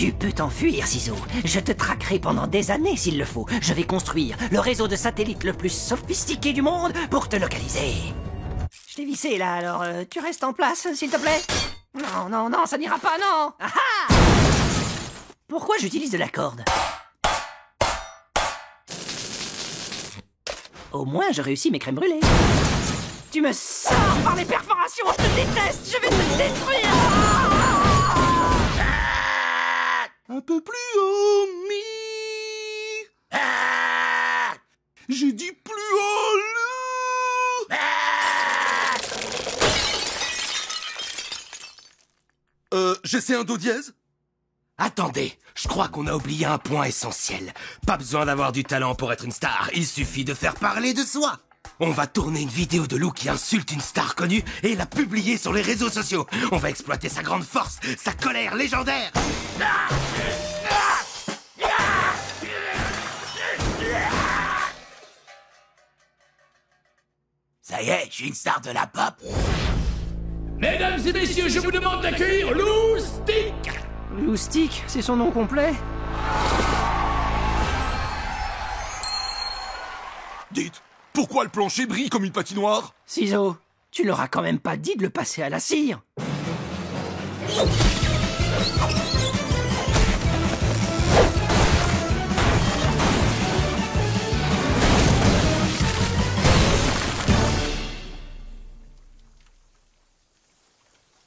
Tu peux t'enfuir, Ciseaux. Je te traquerai pendant des années s'il le faut. Je vais construire le réseau de satellites le plus sophistiqué du monde pour te localiser. Je t'ai vissé là, alors tu restes en place, s'il te plaît. Non, non, non, ça n'ira pas, non. Ah ah! Pourquoi j'utilise de la corde? Au moins, je réussis mes crèmes brûlées. Tu me sors par les perforations, je te déteste, je vais te détruire. Un peu plus haut, mi. J'ai dit plus haut, le. J'essaie un do dièse. Attendez, je crois qu'on a oublié un point essentiel. Pas besoin d'avoir du talent pour être une star, il suffit de faire parler de soi. On va tourner une vidéo de Lou qui insulte une star connue et la publier sur les réseaux sociaux. On va exploiter sa grande force, sa colère légendaire. Ça y est, je suis une star de la pop. Mesdames et messieurs, je vous demande d'accueillir Lou Stick. Lou Stick, c'est son nom complet? Dites, pourquoi le plancher brille comme une patinoire? Ciseaux, tu leur as quand même pas dit de le passer à la cire.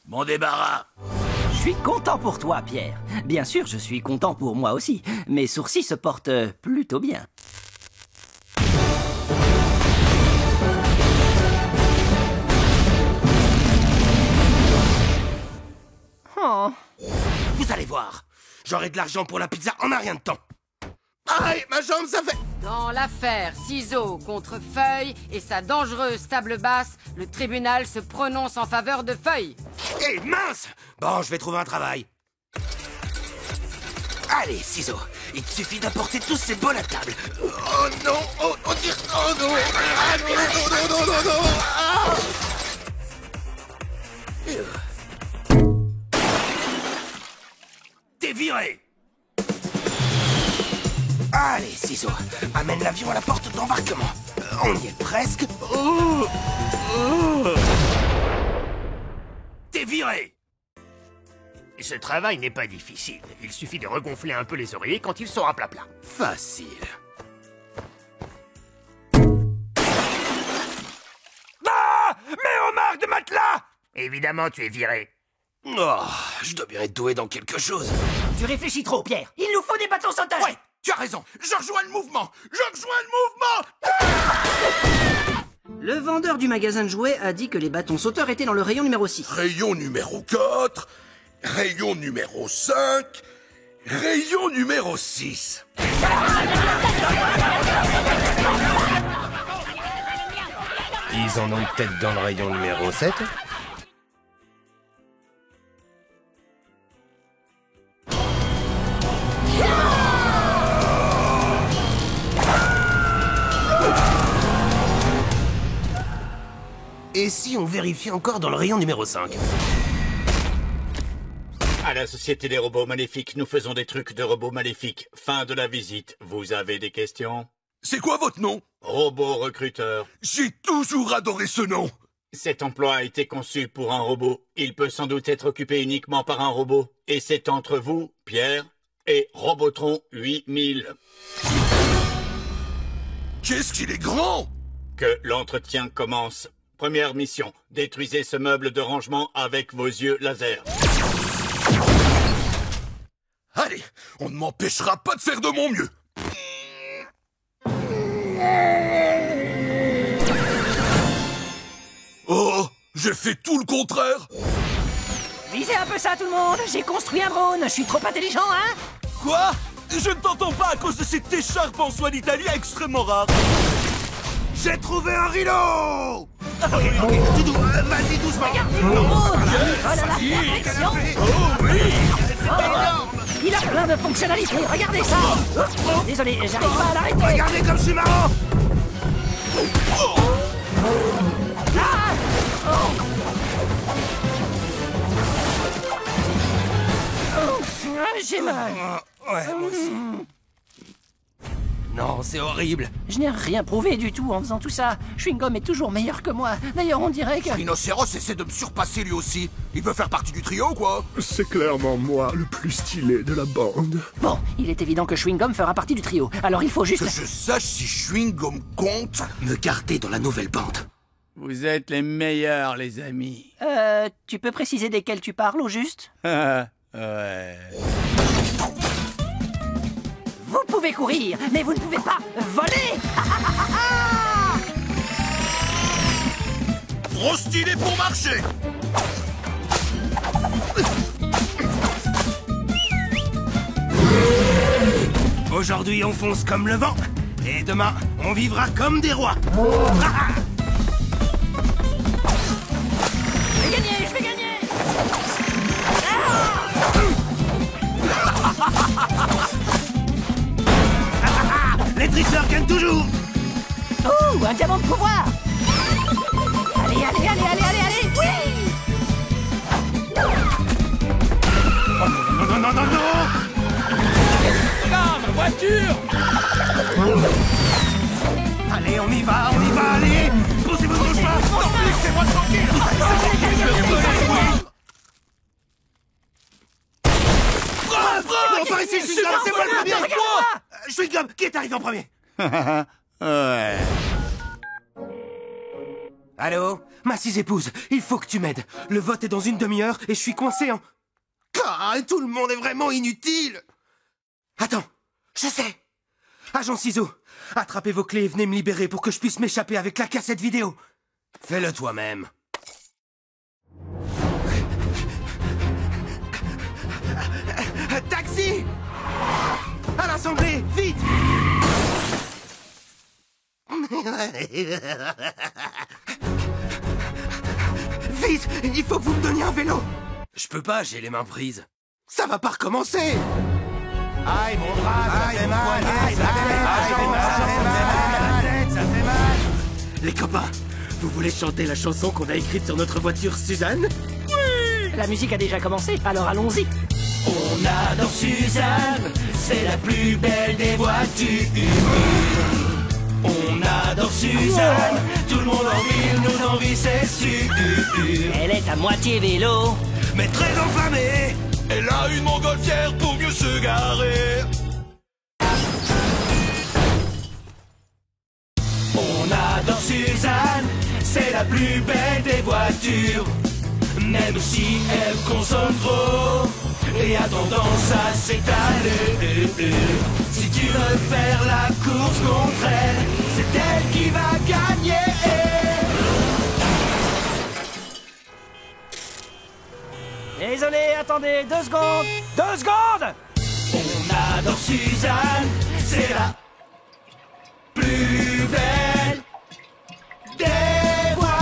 Mon débarras. Je suis content pour toi, Pierre. Bien sûr, je suis content pour moi aussi. Mes sourcils se portent plutôt bien. Oh. Vous allez voir, j'aurai de l'argent pour la pizza en un rien de temps. Aïe, ma jambe, ça fait... Dans l'affaire Ciseaux contre Feuille et sa dangereuse table basse, le tribunal se prononce en faveur de Feuille. Eh mince! Bon, je vais trouver un travail. Allez, Ciseaux, il te suffit d'apporter tous ces bols à table. Oh non! Oh non! Ah non! Ah non! Non, non, non, non, non! Ah! T'es viré! Allez, Ciseaux, amène l'avion à la porte d'embarquement. On y est presque. Oh, oh. T'es viré! Ce travail n'est pas difficile. Il suffit de regonfler un peu les oreillers quand ils sont à plat. Facile. Ah! Mais on marque de matelas! Évidemment, tu es viré. Oh, je dois bien être doué dans quelque chose. Tu réfléchis trop, Pierre. Il nous faut des bâtons sauteurs. Ouais, tu as raison. Je rejoins le mouvement. Je rejoins le mouvement. Le vendeur du magasin de jouets a dit que les bâtons sauteurs étaient dans le rayon numéro 6. Rayon numéro 4. Rayon numéro 5. Rayon numéro 6. Ils en ont peut-être dans le rayon numéro 7. Et si on vérifiait encore dans le rayon numéro 5? À la Société des robots maléfiques, nous faisons des trucs de robots maléfiques. Fin de la visite. Vous avez des questions? C'est quoi votre nom? Robot recruteur. J'ai toujours adoré ce nom. Cet emploi a été conçu pour un robot. Il peut sans doute être occupé uniquement par un robot. Et c'est entre vous, Pierre, et Robotron 8000. Qu'est-ce qu'il est grand! Que l'entretien commence. Première mission, détruisez ce meuble de rangement avec vos yeux laser. Allez, on ne m'empêchera pas de faire de mon mieux. Oh, j'ai fait tout le contraire. Visez un peu ça, tout le monde. J'ai construit un drone. Je suis trop intelligent, hein? Quoi? Je ne t'entends pas à cause de cette écharpe en soie d'Italie extrêmement rare. J'ai trouvé un rideau. Ok, tout doux, vas-y doucement. Oh oui. Il a plein de fonctionnalités. Regardez ça. Désolé, j'arrive pas à l'arrêter. Regardez comme je suis marrant. j'ai mal. Ouais, moi aussi. Non, c'est horrible. Je n'ai rien prouvé du tout en faisant tout ça. Chewing-Gum est toujours meilleur que moi. D'ailleurs, on dirait que... Rhinocéros essaie de me surpasser lui aussi. Il veut faire partie du trio, quoi. C'est clairement moi le plus stylé de la bande. Bon, il est évident que Chewing-Gum fera partie du trio. Alors il faut juste... Que je sache si Chewing-Gum compte. Me garder dans la nouvelle bande. Vous êtes les meilleurs, les amis. Tu peux préciser desquels tu parles, au juste? Ouais. Vous pouvez courir, mais vous ne pouvez pas voler. Trop stylé pour marcher. Aujourd'hui, on fonce comme le vent. Et demain, on vivra comme des rois. Je vais gagner, je vais gagner. Les tricheurs gagnent toujours. Oh, un diamant de pouvoir. Allez, allez, allez, allez, allez, allez. Oui. Non, non, non, non, non. Ah, ma voiture! Allez, on y va, allez. Poussez votre chemin. Non, laissez-moi tranquille. Bon, par ici, Chewing-Gum, c'est moi le premier. Regarde-moi. Chewing-Gum, qui est arrivé en premier? Ouais. Allô? Ma 6 épouse, il faut que tu m'aides. Le vote est dans une demi-heure et je suis coincé en... Ah, tout le monde est vraiment inutile. Attends, je sais. Agent Ciseaux, attrapez vos clés et venez me libérer pour que je puisse m'échapper avec la cassette vidéo. Fais-le toi-même. Taxi! À l'assemblée, vite! Vite! Il faut que vous me donniez un vélo! Je peux pas, j'ai les mains prises. Ça va pas recommencer! Aïe, mon bras, ça fait mal! Ça fait mal! Les copains, vous voulez chanter la chanson qu'on a écrite sur notre voiture Suzanne? La musique a déjà commencé, alors allons-y. On adore Suzanne, c'est la plus belle des voitures. On adore Suzanne, tout le monde en ville nous envie, c'est sûr. Elle est à moitié vélo. Mais très enflammée! Elle a une montgolfière pour mieux se garer. On adore Suzanne, c'est la plus belle des voitures. Même si elle consomme trop et a tendance à s'étaler. Si tu veux faire la course contre elle, c'est elle qui va gagner. Désolé, attendez, 2 secondes. 2 secondes. On adore Suzanne, c'est la plus belle des voitures.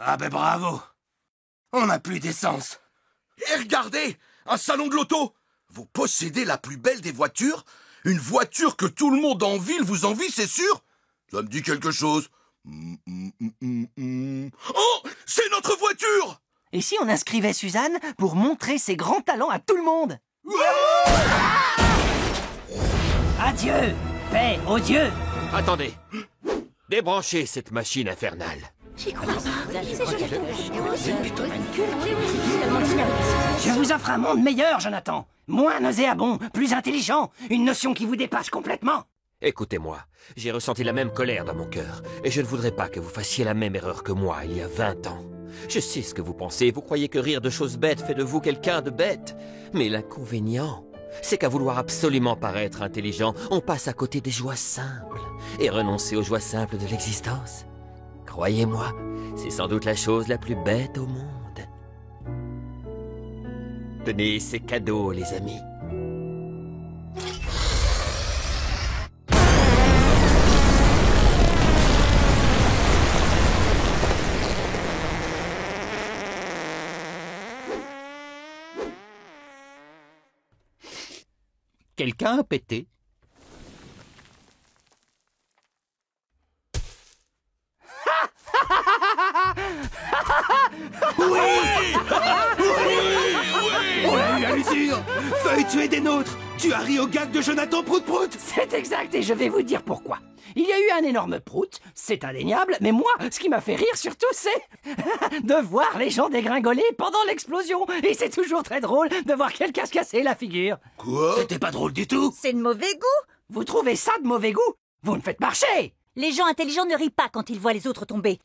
Ah ben bravo! On n'a plus d'essence. Et regardez, un salon de l'auto. Vous possédez la plus belle des voitures? Une voiture que tout le monde en ville vous envie, c'est sûr? Ça me dit quelque chose. Oh, c'est notre voiture! Et si on inscrivait Suzanne pour montrer ses grands talents à tout le monde? Adieu, paix aux dieux. Attendez. Débranchez cette machine infernale. Je vous offre un monde meilleur, Jonathan. Moins nauséabond, plus intelligent. Une notion qui vous dépasse complètement. Écoutez-moi, j'ai ressenti la même colère dans mon cœur, et je ne voudrais pas que vous fassiez la même erreur que moi il y a 20 ans. Je sais ce que vous pensez, vous croyez que rire de choses bêtes fait de vous quelqu'un de bête. Mais l'inconvénient, c'est qu'à vouloir absolument paraître intelligent, on passe à côté des joies simples. Et renoncer aux joies simples de l'existence, croyez-moi, c'est sans doute la chose la plus bête au monde. Tenez ces cadeaux, les amis. Quelqu'un a pété? Feuille, tu es des nôtres. Tu as ri au gag de Jonathan Prout-Prout. C'est exact, et je vais vous dire pourquoi. Il y a eu un énorme prout, c'est indéniable, mais moi, ce qui m'a fait rire surtout, c'est de voir les gens dégringoler pendant l'explosion. Et c'est toujours très drôle de voir quelqu'un se casser la figure. Quoi? C'était pas drôle du tout. C'est de mauvais goût. Vous trouvez ça de mauvais goût? Vous me faites marcher. Les gens intelligents ne rient pas quand ils voient les autres tomber.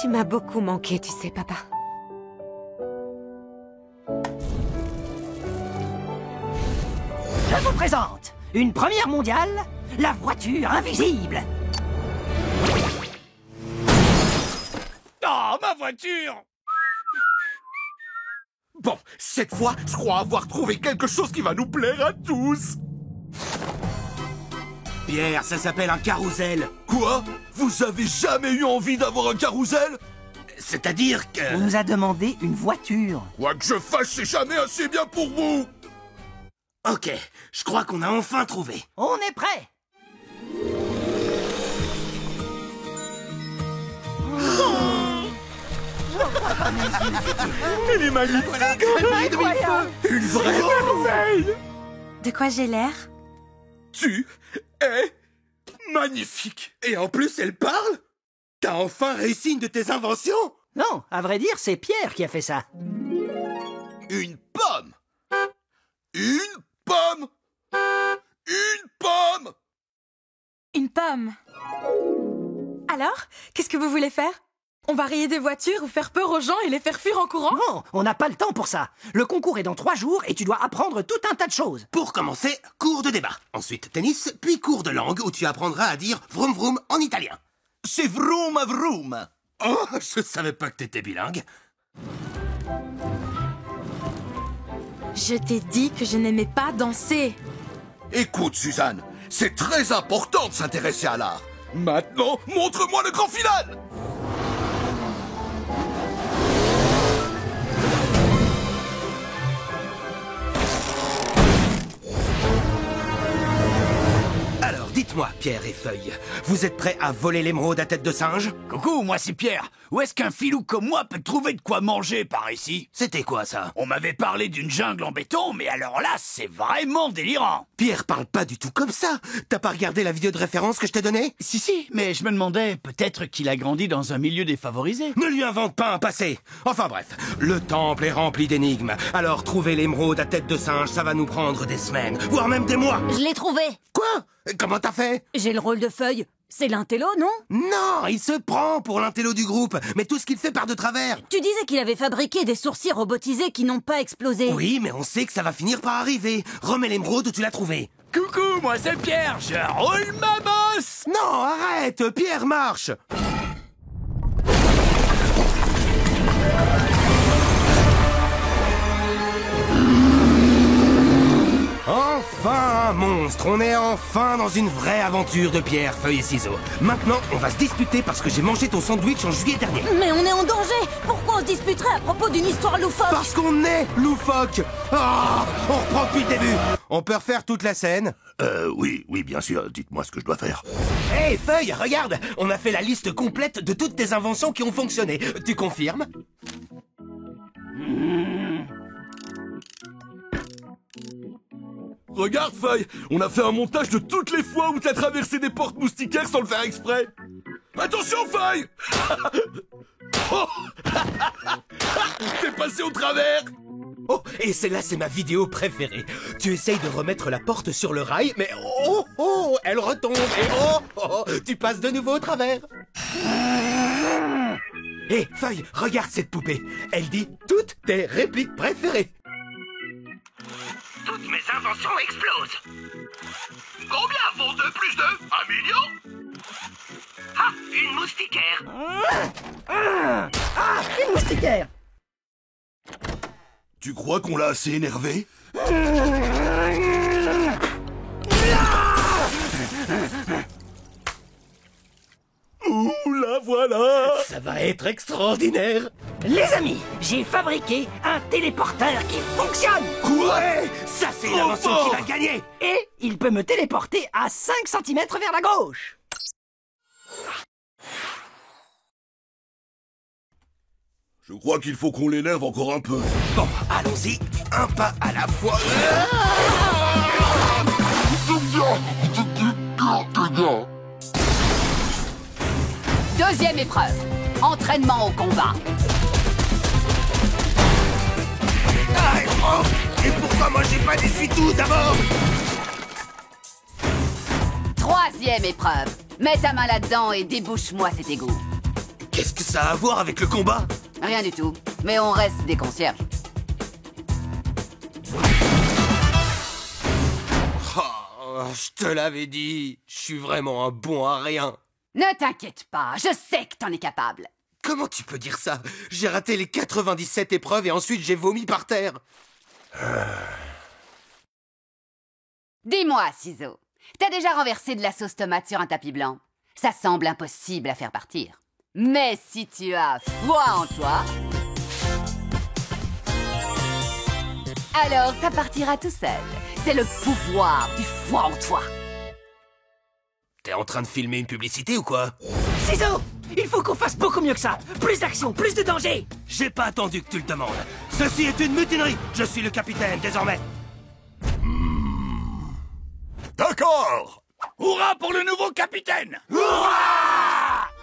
Tu m'as beaucoup manqué, tu sais, papa. Je vous présente une première mondiale, la voiture invisible. Oh, ma voiture! Bon, cette fois, je crois avoir trouvé quelque chose qui va nous plaire à tous. Pierre, ça s'appelle un carrousel. Quoi? Vous avez jamais eu envie d'avoir un carrousel? C'est-à-dire que... On nous a demandé une voiture. Quoi que je fasse, c'est jamais assez bien pour vous. Ok, je crois qu'on a enfin trouvé. On est prêt. Elle est magnifique. Incroyable. Une vraie merveille. De quoi j'ai l'air? Tu es magnifique. Et en plus, elle parle? T'as enfin réussi une de tes inventions? Non, à vrai dire, c'est Pierre qui a fait ça. Une pomme. Une pomme. Une pomme. Une pomme. Alors, qu'est-ce que vous voulez faire? On va rayer des voitures ou faire peur aux gens et les faire fuir en courant? Non, on n'a pas le temps pour ça. Le concours est dans 3 jours et tu dois apprendre tout un tas de choses. Pour commencer, cours de débat. Ensuite, tennis, puis cours de langue où tu apprendras à dire vroom vroom en italien. C'est vroom à vroom. Oh, je savais pas que t'étais bilingue. Je t'ai dit que je n'aimais pas danser. Écoute, Suzanne, c'est très important de s'intéresser à l'art. Maintenant, montre-moi le grand final. Alors, dites-moi, Pierre et Feuille, vous êtes prêts à voler l'émeraude à tête de singe? Coucou, moi c'est Pierre. Où est-ce qu'un filou comme moi peut trouver de quoi manger par ici? C'était quoi, ça? On m'avait parlé d'une jungle en béton, mais alors là, c'est vraiment délirant. Pierre parle pas du tout comme ça. T'as pas regardé la vidéo de référence que je t'ai donnée? Si, mais je me demandais, peut-être qu'il a grandi dans un milieu défavorisé. Ne lui invente pas un passé. Enfin bref, le temple est rempli d'énigmes. Alors trouver l'émeraude à tête de singe, ça va nous prendre des semaines, voire même des mois. Je l'ai trouvé. Quoi? Comment t'as fait? J'ai le rôle de Feuille. C'est l'intello, non? Non, il se prend pour l'intello du groupe, mais tout ce qu'il fait part de travers. Tu disais qu'il avait fabriqué des sourcils robotisés qui n'ont pas explosé. Oui, mais on sait que ça va finir par arriver. Remets l'émeraude où tu l'as trouvé. Coucou, moi c'est Pierre, je roule ma bosse. Non, arrête, Pierre marche. Enfin un monstre, on est enfin dans une vraie aventure de pierre, feuille et ciseaux. Maintenant, on va se disputer parce que j'ai mangé ton sandwich en juillet dernier. Mais on est en danger. Pourquoi on se disputerait à propos d'une histoire loufoque? Parce qu'on est loufoque. Ah, on reprend depuis le début. On peut refaire toute la scène? Oui, bien sûr, dites-moi ce que je dois faire. Hé, Feuille, regarde, on a fait la liste complète de toutes tes inventions qui ont fonctionné. Tu confirmes? Regarde, Feuille, on a fait un montage de toutes les fois où t'as traversé des portes moustiquaires sans le faire exprès. Attention, Feuille. Oh. T'es passé au travers. Oh, et celle-là, c'est ma vidéo préférée. Tu essayes de remettre la porte sur le rail, mais oh, elle retombe, et tu passes de nouveau au travers. Hé, Feuille, regarde cette poupée. Elle dit toutes tes répliques préférées. Toutes mes inventions explosent. Combien vaut 2 plus 2? 1 million? Ah, une moustiquaire. Une moustiquaire. Tu crois qu'on l'a assez énervé? Ouh, la voilà. Ça va être extraordinaire. Les amis, j'ai fabriqué un téléporteur qui fonctionne. Quoi? Ça, c'est l'invention qui va gagner. Et il peut me téléporter à 5 cm vers la gauche. Je crois qu'il faut qu'on l'énerve encore un peu. Bon, allons-y, un pas à la fois. Deuxième épreuve. Entraînement au combat. Et pourquoi moi j'ai pas d'essuie-tout d'abord? Troisième épreuve. Mets ta main là-dedans et débouche-moi cet égout. Qu'est-ce que ça a à voir avec le combat? Rien du tout. Mais on reste des concierges. Oh, je te l'avais dit, je suis vraiment un bon à rien. Ne t'inquiète pas, je sais que t'en es capable. Comment tu peux dire ça? J'ai raté les 97 épreuves et ensuite j'ai vomi par terre. Dis-moi, Ciseaux, t'as déjà renversé de la sauce tomate sur un tapis blanc? Ça semble impossible à faire partir. Mais si tu as foi en toi, alors ça partira tout seul. C'est le pouvoir du foi en toi. T'es en train de filmer une publicité ou quoi? Ciseaux, il faut qu'on fasse beaucoup mieux que ça. Plus d'action, plus de danger. J'ai pas attendu que tu le demandes. Ceci est une mutinerie. Je suis le capitaine désormais. D'accord. Hurrah pour le nouveau capitaine!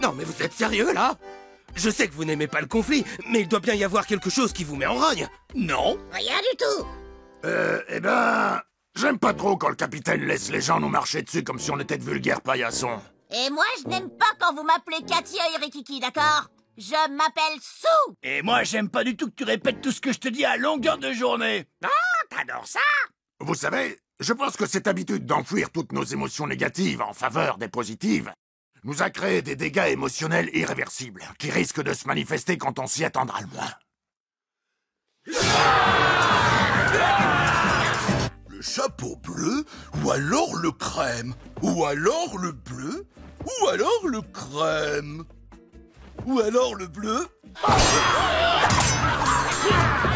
Non mais vous êtes sérieux là? Je sais que vous n'aimez pas le conflit, mais il doit bien y avoir quelque chose qui vous met en rogne. Non. Rien du tout. Eh ben... J'aime pas trop quand le capitaine laisse les gens nous marcher dessus comme si on était de vulgaires paillassons. Et moi, je n'aime pas quand vous m'appelez Cathy Rikiki, d'accord? Je m'appelle Sue. Et moi, j'aime pas du tout que tu répètes tout ce que je te dis à longueur de journée. Ah, t'adores ça? Vous savez, je pense que cette habitude d'enfouir toutes nos émotions négatives en faveur des positives nous a créé des dégâts émotionnels irréversibles qui risquent de se manifester quand on s'y attendra le moins. Le chapeau bleu, ou alors le crème, ou alors le bleu, ou alors le crème, ou alors le bleu.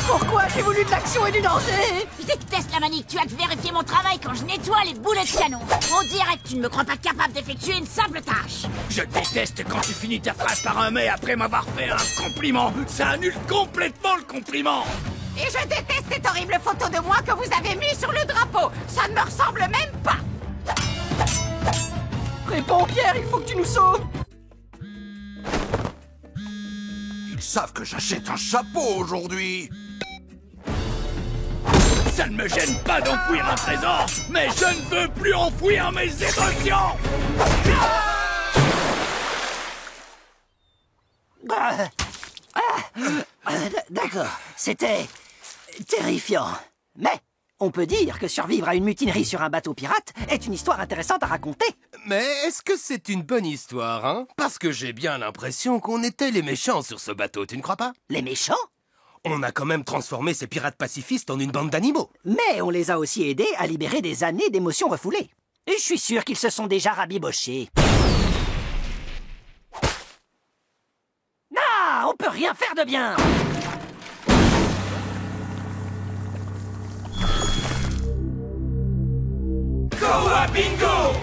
Pourquoi j'ai voulu de l'action et du danger? Je déteste la manie que tu as de vérifier mon travail quand je nettoie les boulets de canon. On dirait que tu ne me crois pas capable d'effectuer une simple tâche. Je déteste quand tu finis ta phrase par un mais après m'avoir fait un compliment. Ça annule complètement le compliment. Et je déteste cette horrible photo de moi que vous avez mise sur le drapeau. Ça ne me ressemble même pas. Réponds, Pierre, il faut que tu nous sauves. Ils savent que j'achète un chapeau aujourd'hui. Ça ne me gêne pas d'enfouir un trésor, mais je ne veux plus enfouir mes émotions. D'accord, c'était terrifiant. Mais on peut dire que survivre à une mutinerie sur un bateau pirate est une histoire intéressante à raconter. Mais est-ce que c'est une bonne histoire, hein? Parce que j'ai bien l'impression qu'on était les méchants sur ce bateau, tu ne crois pas? Les méchants? On a quand même transformé ces pirates pacifistes en une bande d'animaux. Mais on les a aussi aidés à libérer des années d'émotions refoulées. Et je suis sûr qu'ils se sont déjà rabibochés. Ah, on peut rien faire de bien. Koa Bingo!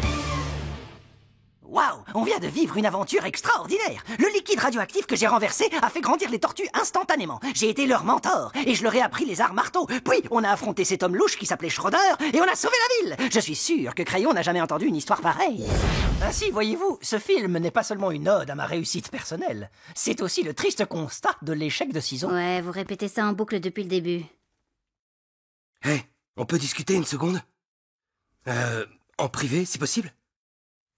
Waouh, on vient de vivre une aventure extraordinaire. Le liquide radioactif que j'ai renversé a fait grandir les tortues instantanément. J'ai été leur mentor et je leur ai appris les arts marteaux. Puis on a affronté cet homme louche qui s'appelait Schroeder et on a sauvé la ville. Je suis sûr que Crayon n'a jamais entendu une histoire pareille. Ainsi, voyez-vous, ce film n'est pas seulement une ode à ma réussite personnelle. C'est aussi le triste constat de l'échec de Ciseaux. Ouais, vous répétez ça en boucle depuis le début. Hé, on peut discuter une seconde? En privé, si possible?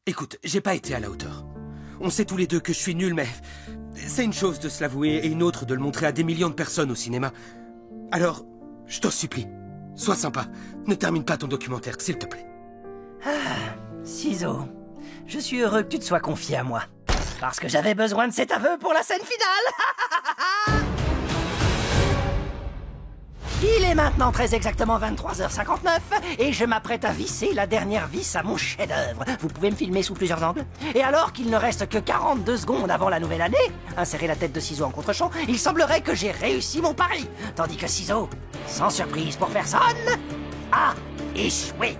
Écoute, j'ai pas été à la hauteur. On sait tous les deux que je suis nul, mais c'est une chose de se l'avouer et une autre de le montrer à des millions de personnes au cinéma. Alors, je t'en supplie, sois sympa. Ne termine pas ton documentaire, s'il te plaît. Ciseaux, je suis heureux que tu te sois confié à moi. Parce que j'avais besoin de cet aveu pour la scène finale. Il est Il est maintenant très exactement 23h59 et je m'apprête à visser la dernière vis à mon chef-d'œuvre. Vous pouvez me filmer sous plusieurs angles. Et alors qu'il ne reste que 42 secondes avant la nouvelle année, insérer la tête de Ciseaux en contre-champ, il semblerait que j'ai réussi mon pari. Tandis que Ciseaux, sans surprise pour personne, a échoué.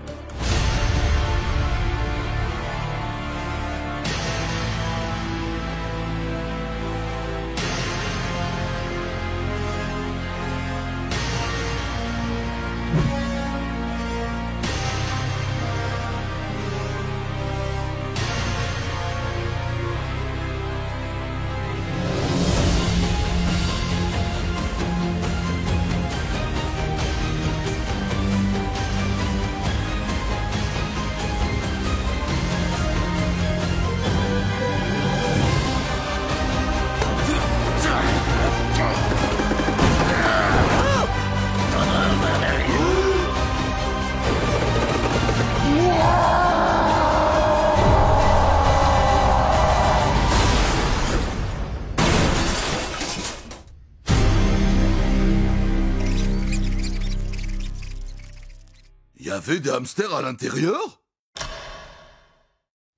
Il y avait des hamsters à l'intérieur?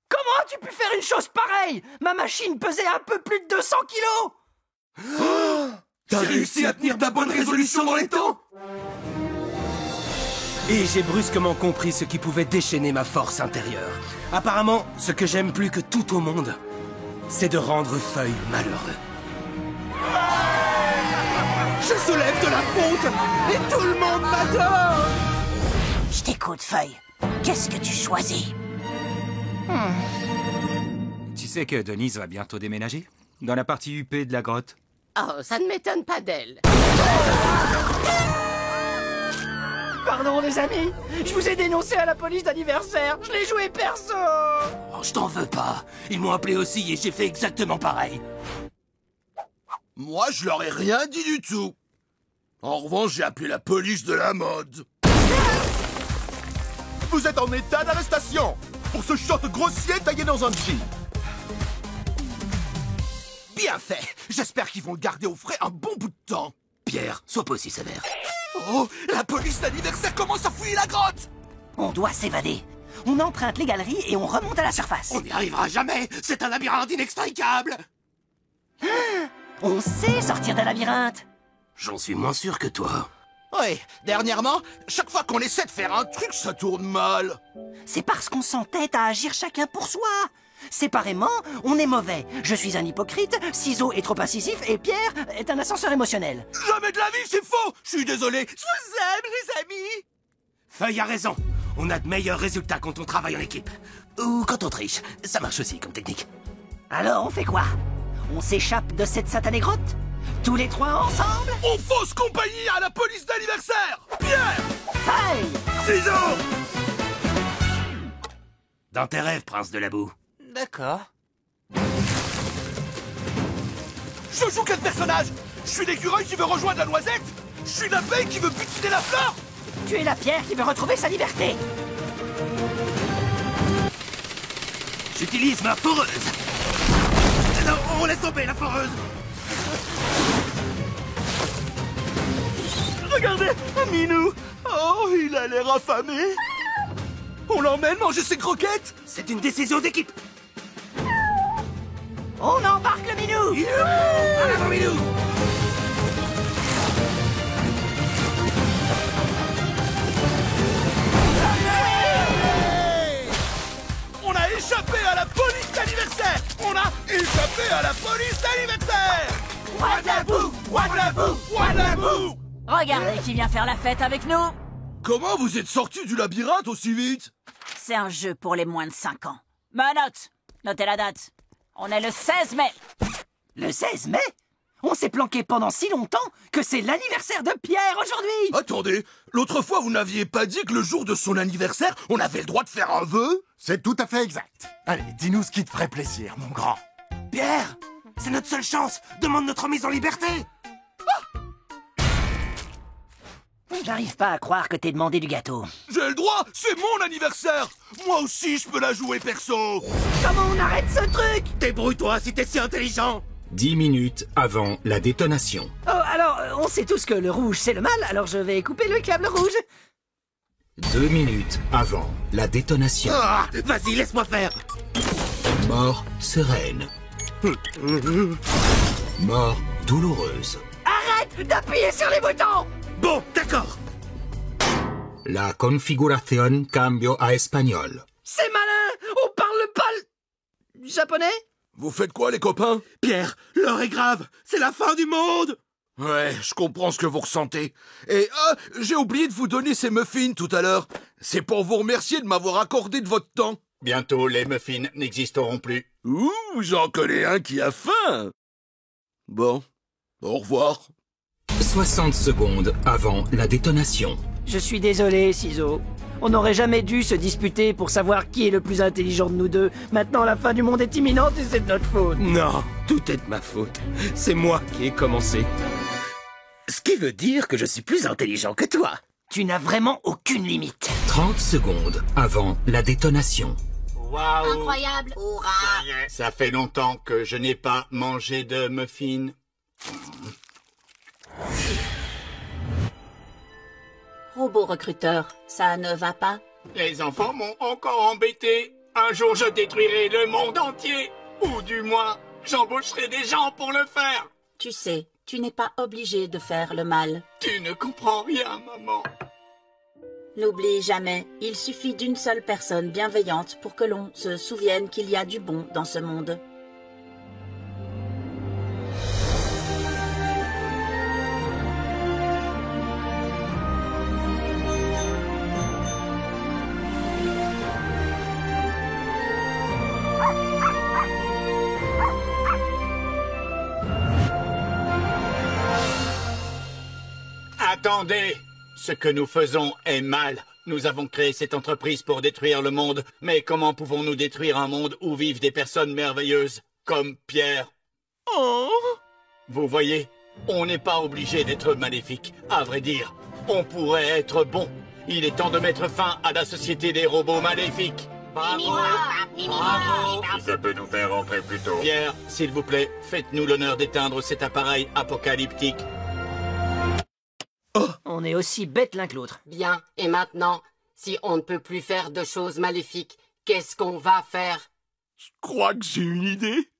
Comment as-tu pu faire une chose pareille? Ma machine pesait un peu plus de 200 kilos. T'as réussi à tenir ta bonne résolution dans les temps? Et j'ai brusquement compris ce qui pouvait déchaîner ma force intérieure. Apparemment, ce que j'aime plus que tout au monde, c'est de rendre Feuille malheureux. Je soulève de la fonte et tout le monde m'adore. Je t'écoute, Feuille. Qu'est-ce que tu choisis? Tu sais que Denise va bientôt déménager? Dans la partie huppée de la grotte. Oh, ça ne m'étonne pas d'elle. Pardon les amis, je vous ai dénoncé à la police d'anniversaire. Je l'ai joué perso. Oh, je t'en veux pas. Ils m'ont appelé aussi et j'ai fait exactement pareil. Moi, je leur ai rien dit du tout. En revanche, j'ai appelé la police de la mode. Vous êtes en état d'arrestation pour ce short grossier taillé dans un jean. Bien fait. J'espère qu'ils vont le garder au frais un bon bout de temps. Pierre, sois pas aussi sévère. Oh, la police d'anniversaire commence à fouiller la grotte. On doit s'évader. On emprunte les galeries et on remonte à la surface. On n'y arrivera jamais. C'est un labyrinthe inextricable. On sait sortir d'un labyrinthe. J'en suis moins sûr que toi. Oui, dernièrement, chaque fois qu'on essaie de faire un truc, ça tourne mal. C'est parce qu'on s'entête à agir chacun pour soi. Séparément, on est mauvais. Je suis un hypocrite, Ciseaux est trop incisif et Pierre est un ascenseur émotionnel. Jamais de la vie, c'est faux. Je suis désolé. Je vous aime, les amis. Feuille a raison. On a de meilleurs résultats quand on travaille en équipe. Ou quand on triche. Ça marche aussi comme technique. Alors on fait quoi? On s'échappe de cette satanée grotte? Tous les trois ensemble? On fausse compagnie à la police d'anniversaire. Pierre, Feuille, Ciseaux. Dans tes rêves, prince de la boue. D'accord. Je joue quel personnage? Je suis l'écureuil qui veut rejoindre la noisette? Je suis l'abeille qui veut butiner la fleur? Tu es la pierre qui veut retrouver sa liberté. J'utilise ma foreuse. Non, on laisse tomber la foreuse. Regardez, un minou. Oh, il a l'air affamé. On l'emmène manger ses croquettes? C'est une décision d'équipe. On embarque le minou. Allez, minou. On a échappé à la police d'anniversaire. On a échappé à la police d'anniversaire. Wadabou, wadabou, wadabou. Regardez qui vient faire la fête avec nous. Comment vous êtes sortis du labyrinthe aussi vite? C'est un jeu pour les moins de 5 ans. Ma note, notez la date. On est le 16 mai. Le 16 mai? On s'est planqué pendant si longtemps que c'est l'anniversaire de Pierre aujourd'hui. Attendez, l'autre fois vous n'aviez pas dit que le jour de son anniversaire, on avait le droit de faire un vœu? C'est tout à fait exact. Allez, dis-nous ce qui te ferait plaisir, mon grand. Pierre, c'est notre seule chance. Demande notre mise en liberté. J'arrive pas à croire que t'aies demandé du gâteau. J'ai le droit, c'est mon anniversaire. Moi aussi, je peux la jouer perso. Comment on arrête ce truc? Débrouille-toi si t'es si intelligent. 10 minutes avant la détonation. Oh, Alors, on sait tous que le rouge, c'est le mal, alors je vais couper le câble rouge. 2 minutes avant la détonation. Ah, vas-y, laisse-moi faire. Mort sereine. Mort douloureuse. Arrête d'appuyer sur les boutons! Bon, d'accord. La configuración cambio a espagnol. C'est malin! On parle pas le... japonais? Vous faites quoi, les copains? Pierre, l'heure est grave. C'est la fin du monde. Ouais, je comprends ce que vous ressentez. Et j'ai oublié de vous donner ces muffins tout à l'heure. C'est pour vous remercier de m'avoir accordé de votre temps. Bientôt, les muffins n'existeront plus. Ouh, j'en connais un qui a faim. Bon, au revoir. 60 secondes avant la détonation. Je suis désolé, Ciseaux. On n'aurait jamais dû se disputer pour savoir qui est le plus intelligent de nous deux. Maintenant, la fin du monde est imminente et c'est de notre faute. Non, tout est de ma faute. C'est moi qui ai commencé. Ce qui veut dire que je suis plus intelligent que toi. Tu n'as vraiment aucune limite. 30 secondes avant la détonation. Waouh! Incroyable! Hurrah! Ça fait longtemps que je n'ai pas mangé de muffins. Robot recruteur, ça ne va pas? Les enfants m'ont encore embêté. Un jour, je détruirai le monde entier. Ou du moins, j'embaucherai des gens pour le faire. Tu sais, tu n'es pas obligé de faire le mal. Tu ne comprends rien, maman. N'oublie jamais, il suffit d'une seule personne bienveillante pour que l'on se souvienne qu'il y a du bon dans ce monde. Attendez! Ce que nous faisons est mal. Nous avons créé cette entreprise pour détruire le monde. Mais comment pouvons-nous détruire un monde où vivent des personnes merveilleuses, comme Pierre? Oh! Vous voyez, on n'est pas obligé d'être maléfique. À vrai dire, on pourrait être bon. Il est temps de mettre fin à la société des robots maléfiques. Bravo! Bravo! Si ça peut nous faire rentrer plus tôt. Pierre, s'il vous plaît, faites-nous l'honneur d'éteindre cet appareil apocalyptique. On est aussi bêtes l'un que l'autre. Bien, et maintenant, si on ne peut plus faire de choses maléfiques, qu'est-ce qu'on va faire? Je crois que j'ai une idée.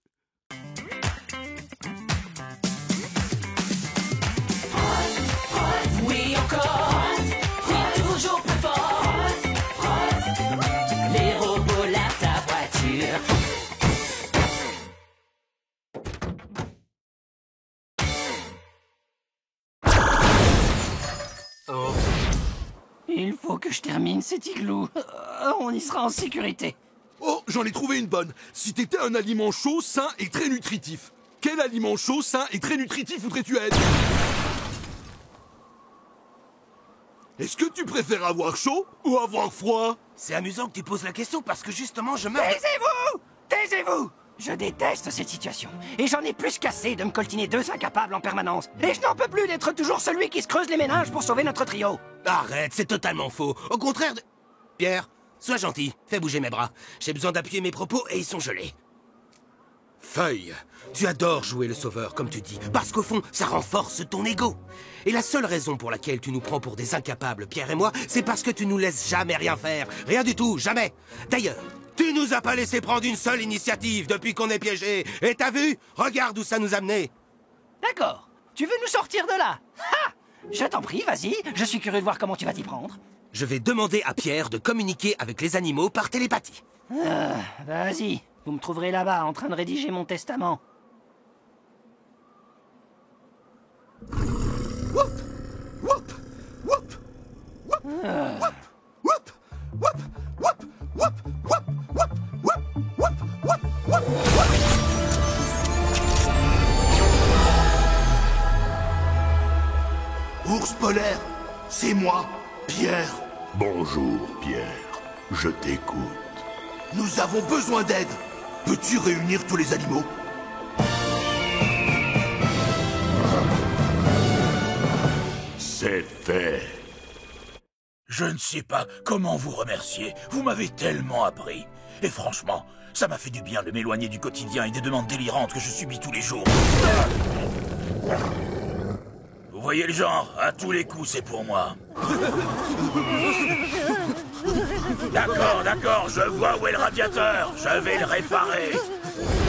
Oui, encore. Oui, toujours plus fort. Les robots lavent ta voiture. Oh. Il faut que je termine cet igloo. On y sera en sécurité. Oh, j'en ai trouvé une bonne. Si t'étais un aliment chaud, sain et très nutritif, quel aliment chaud, sain et très nutritif voudrais-tu être? Est-ce que tu préfères avoir chaud ou avoir froid? C'est amusant que tu poses la question parce que justement je meurs... Taisez-vous! Taisez-vous! Je déteste cette situation. Et j'en ai plus qu'assez de me coltiner deux incapables en permanence. Et je n'en peux plus d'être toujours celui qui se creuse les méninges pour sauver notre trio. Arrête, c'est totalement faux. Au contraire de... Pierre, sois gentil, fais bouger mes bras. J'ai besoin d'appuyer mes propos et ils sont gelés. Feuille, tu adores jouer le sauveur, comme tu dis, parce qu'au fond, ça renforce ton ego. Et la seule raison pour laquelle tu nous prends pour des incapables, Pierre et moi, c'est parce que tu nous laisses jamais rien faire. Rien du tout, jamais. D'ailleurs, tu nous as pas laissé prendre une seule initiative depuis qu'on est piégés. Et t'as vu? Regarde où ça nous a menés. D'accord. Tu veux nous sortir de là? Ha! Je t'en prie, vas-y. Je suis curieux de voir comment tu vas t'y prendre. Je vais demander à Pierre de communiquer avec les animaux par télépathie. Vas-y. Vous me trouverez là-bas, en train de rédiger mon testament. Whoop! Whoop! Whoop! Whoop! Whoop! Whoop! Whoop! Whoop! Whoop! Whoop! Whoop! Whoop! Whoop! Whoop! Whoop! Ours polaire, c'est moi, Pierre. Bonjour, Pierre. Je t'écoute. Nous avons besoin d'aide. Peux-tu réunir tous les animaux? C'est fait. Je ne sais pas comment vous remercier. Vous m'avez tellement appris. Et franchement, ça m'a fait du bien de m'éloigner du quotidien et des demandes délirantes que je subis tous les jours. Vous voyez le genre, à tous les coups c'est pour moi. D'accord, je vois où est le radiateur. Je vais le réparer.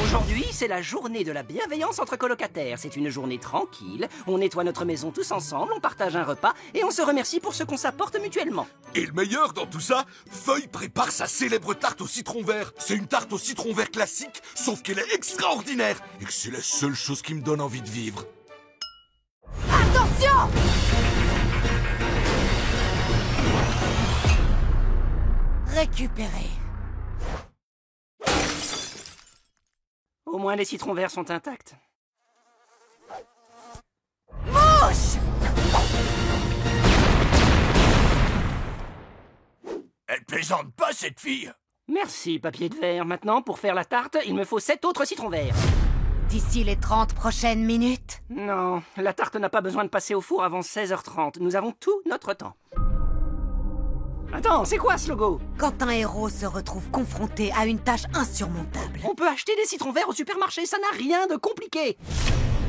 Aujourd'hui, c'est la journée de la bienveillance entre colocataires. C'est une journée tranquille. On nettoie notre maison tous ensemble, on partage un repas et on se remercie pour ce qu'on s'apporte mutuellement. Et le meilleur dans tout ça, Feuille prépare sa célèbre tarte au citron vert. C'est une tarte au citron vert classique, sauf qu'elle est extraordinaire. Et que c'est la seule chose qui me donne envie de vivre. Attention! Récupérer. Au moins, les citrons verts sont intacts. Mouche! Elle plaisante pas, cette fille. Merci, papier de verre. Maintenant, pour faire la tarte, il me faut 7 autres citrons verts. D'ici les 30 prochaines minutes? Non, la tarte n'a pas besoin de passer au four avant 16h30. Nous avons tout notre temps. Attends, c'est quoi ce logo? Quand un héros se retrouve confronté à une tâche insurmontable. On peut acheter des citrons verts au supermarché, ça n'a rien de compliqué.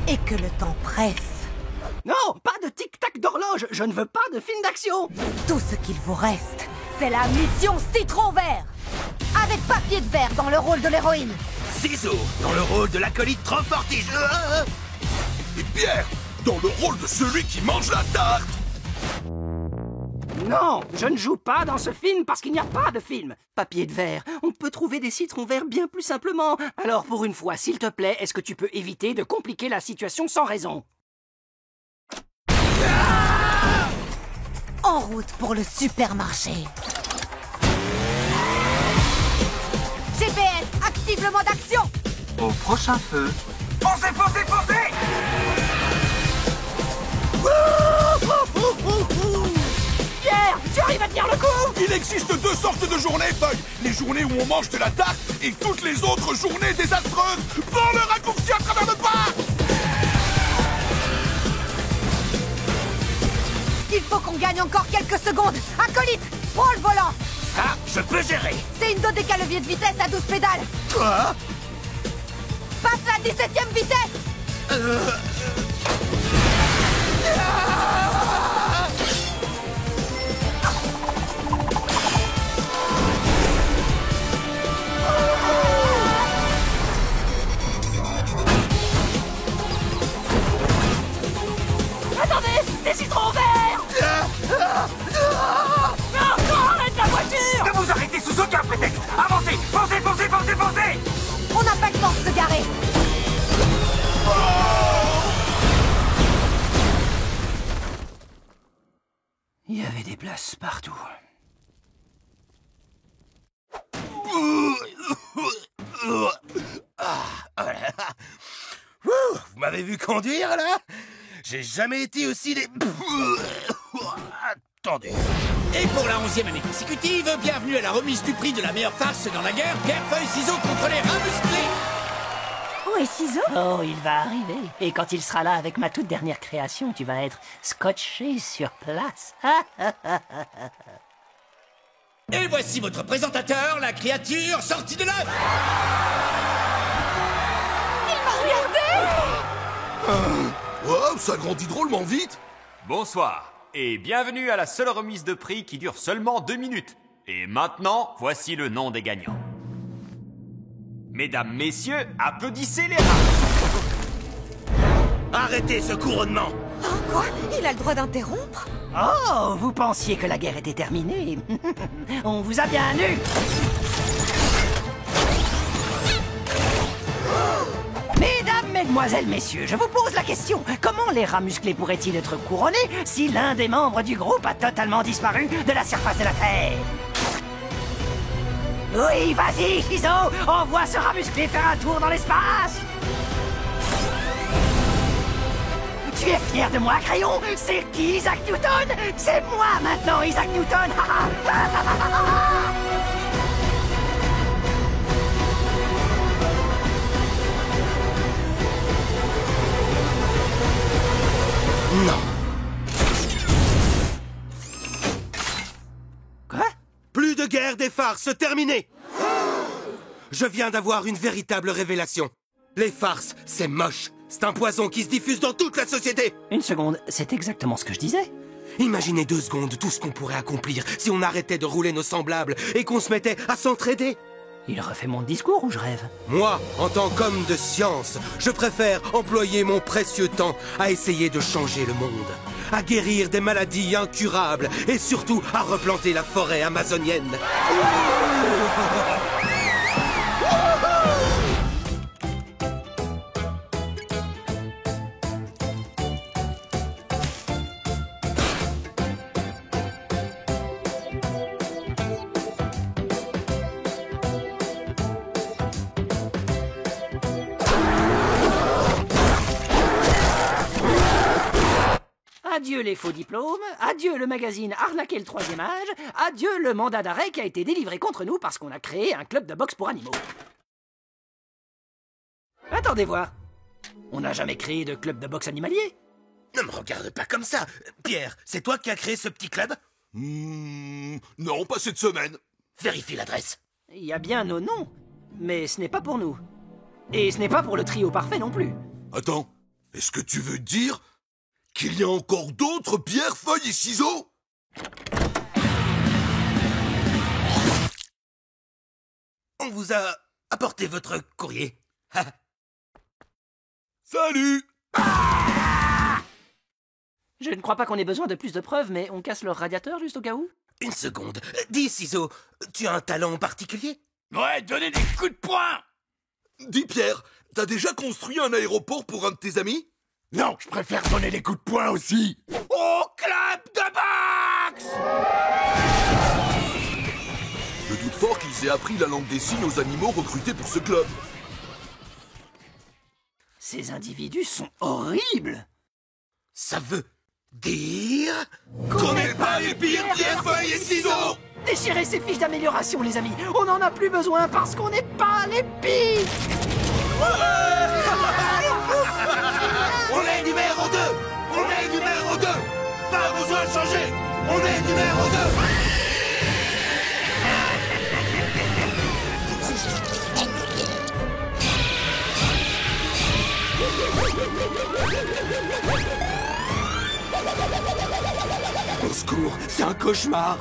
Et que le temps presse. Non, pas de tic-tac d'horloge, je ne veux pas de film d'action. Tout ce qu'il vous reste, c'est la mission Citron Vert. Avec Papier de Verre dans le rôle de l'héroïne. Ciseaux dans le rôle de l'acolyte trop fortige. Et Pierre dans le rôle de celui qui mange la tarte. Non, je ne joue pas dans ce film parce qu'il n'y a pas de film. Papier de verre, on peut trouver des citrons verts bien plus simplement. Alors pour une fois, s'il te plaît, est-ce que tu peux éviter de compliquer la situation sans raison? En route pour le supermarché. GPS, active le mode action. Au prochain feu. Foncez, foncez, foncez! Pierre, tu arrives à tenir le coup? Il existe 2 sortes de journées, Feuille. Les journées où on mange de la tarte et toutes les autres journées désastreuses. Prends le raccourci à travers le pas. Il faut qu'on gagne encore quelques secondes. Acolyte, prends le volant. Ça, je peux gérer. C'est une dodéca levier de vitesse à 12 pédales. Quoi? Passe la 17e vitesse. Attendez, des citrons verts! Non, arrête la voiture! Ne vous arrêtez sous aucun prétexte! Avancez! Foncez, foncez, foncez, foncez! On n'a pas le temps de se garer. Il y avait des places partout. Vous m'avez vu conduire, là? J'ai jamais été aussi Attendez. Et pour la 11e année consécutive, bienvenue à la remise du prix de la meilleure farce dans la guerre, Pierre, feuille, ciseaux contre les rats musclés. Où est Ciseaux? Oh, il va arriver. Et quand il sera là avec ma toute dernière création, tu vas être scotché sur place. Et voici votre présentateur, la créature sortie de l'œuf. Wow, ça grandit drôlement vite. Bonsoir, et bienvenue à la seule remise de prix qui dure seulement 2 minutes. Et maintenant, voici le nom des gagnants. Mesdames, messieurs, applaudissez les rats. Arrêtez ce couronnement. Oh, quoi? Il a le droit d'interrompre? Oh, vous pensiez que la guerre était terminée? On vous a bien eu. Mesdames, mesdemoiselles, messieurs, je vous pose la question. Comment les rats musclés pourraient-ils être couronnés si l'un des membres du groupe a totalement disparu de la surface de la Terre? Oui, vas-y, Ciseaux, envoie ce rat musclé faire un tour dans l'espace. Tu es fier de moi, Crayon? C'est qui, Isaac Newton? C'est moi maintenant, Isaac Newton. Non. Quoi? Plus de guerre des farces, terminé. Je viens d'avoir une véritable révélation. Les farces, c'est moche. C'est un poison qui se diffuse dans toute la société. Une seconde, c'est exactement ce que je disais. Imaginez 2 secondes tout ce qu'on pourrait accomplir si on arrêtait de rouler nos semblables et qu'on se mettait à s'entraider. Il refait mon discours ou je rêve? Moi, en tant qu'homme de science, je préfère employer mon précieux temps à essayer de changer le monde, à guérir des maladies incurables et surtout à replanter la forêt amazonienne. Adieu les faux diplômes, adieu le magazine Arnaquer le troisième âge, adieu le mandat d'arrêt qui a été délivré contre nous parce qu'on a créé un club de boxe pour animaux. Attendez voir, on n'a jamais créé de club de boxe animalier. Ne me regarde pas comme ça. Pierre, c'est toi qui as créé ce petit club? Non, pas cette semaine. Vérifie l'adresse. Il y a bien nos noms, mais ce n'est pas pour nous. Et ce n'est pas pour le trio parfait non plus. Attends, est-ce que tu veux dire qu'il y a encore d'autres pierres, feuilles et ciseaux? On vous a apporté votre courrier. Salut! Je ne crois pas qu'on ait besoin de plus de preuves, mais on casse leur radiateur juste au cas où? Une seconde. Dis, Ciseaux, tu as un talent particulier? Ouais, donnez des coups de poing! Dis, Pierre, t'as déjà construit un aéroport pour un de tes amis? Non, je préfère donner des coups de poing aussi. Au club de boxe! Je doute fort qu'ils aient appris la langue des signes aux animaux recrutés pour ce club. Ces individus sont horribles. Ça veut dire... qu'on n'est pas les pires pierres, feuilles et ciseaux! Déchirez ces fiches d'amélioration, les amis. On n'en a plus besoin parce qu'on n'est pas les pires. On est numéro 2! On est numéro 2! Pas besoin de changer! On est numéro 2! Au secours, c'est un cauchemar.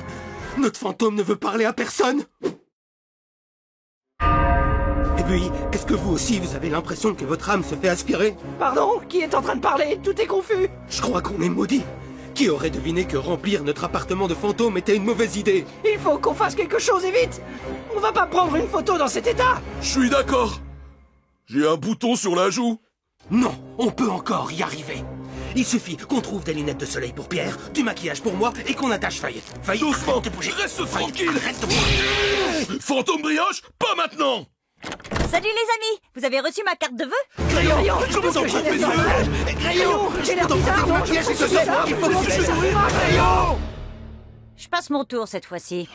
Notre fantôme ne veut parler à personne. Et puis, est-ce que vous aussi, vous avez l'impression que votre âme se fait aspirer? Pardon? Qui est en train de parler? Tout est confus. Je crois qu'on est maudit. Qui aurait deviné que remplir notre appartement de fantômes était une mauvaise idée? Il faut qu'on fasse quelque chose et vite. On va pas prendre une photo dans cet état. Je suis d'accord. J'ai un bouton sur la joue. Non, on peut encore y arriver. Il suffit qu'on trouve des lunettes de soleil pour Pierre, du maquillage pour moi et qu'on attache Feuille. Feuille, doucement, arrête de bouger. Reste tranquille. Arrête de bouger. Fantôme brioche, pas maintenant. Salut les amis, vous avez reçu ma carte de vœux? Crayon, je pense que j'ai l'air bizarre. Crayon, j'ai l'air bizarre. Non, je pense que c'est ça. Il faut que ça. Crayon. Je passe mon tour cette fois-ci.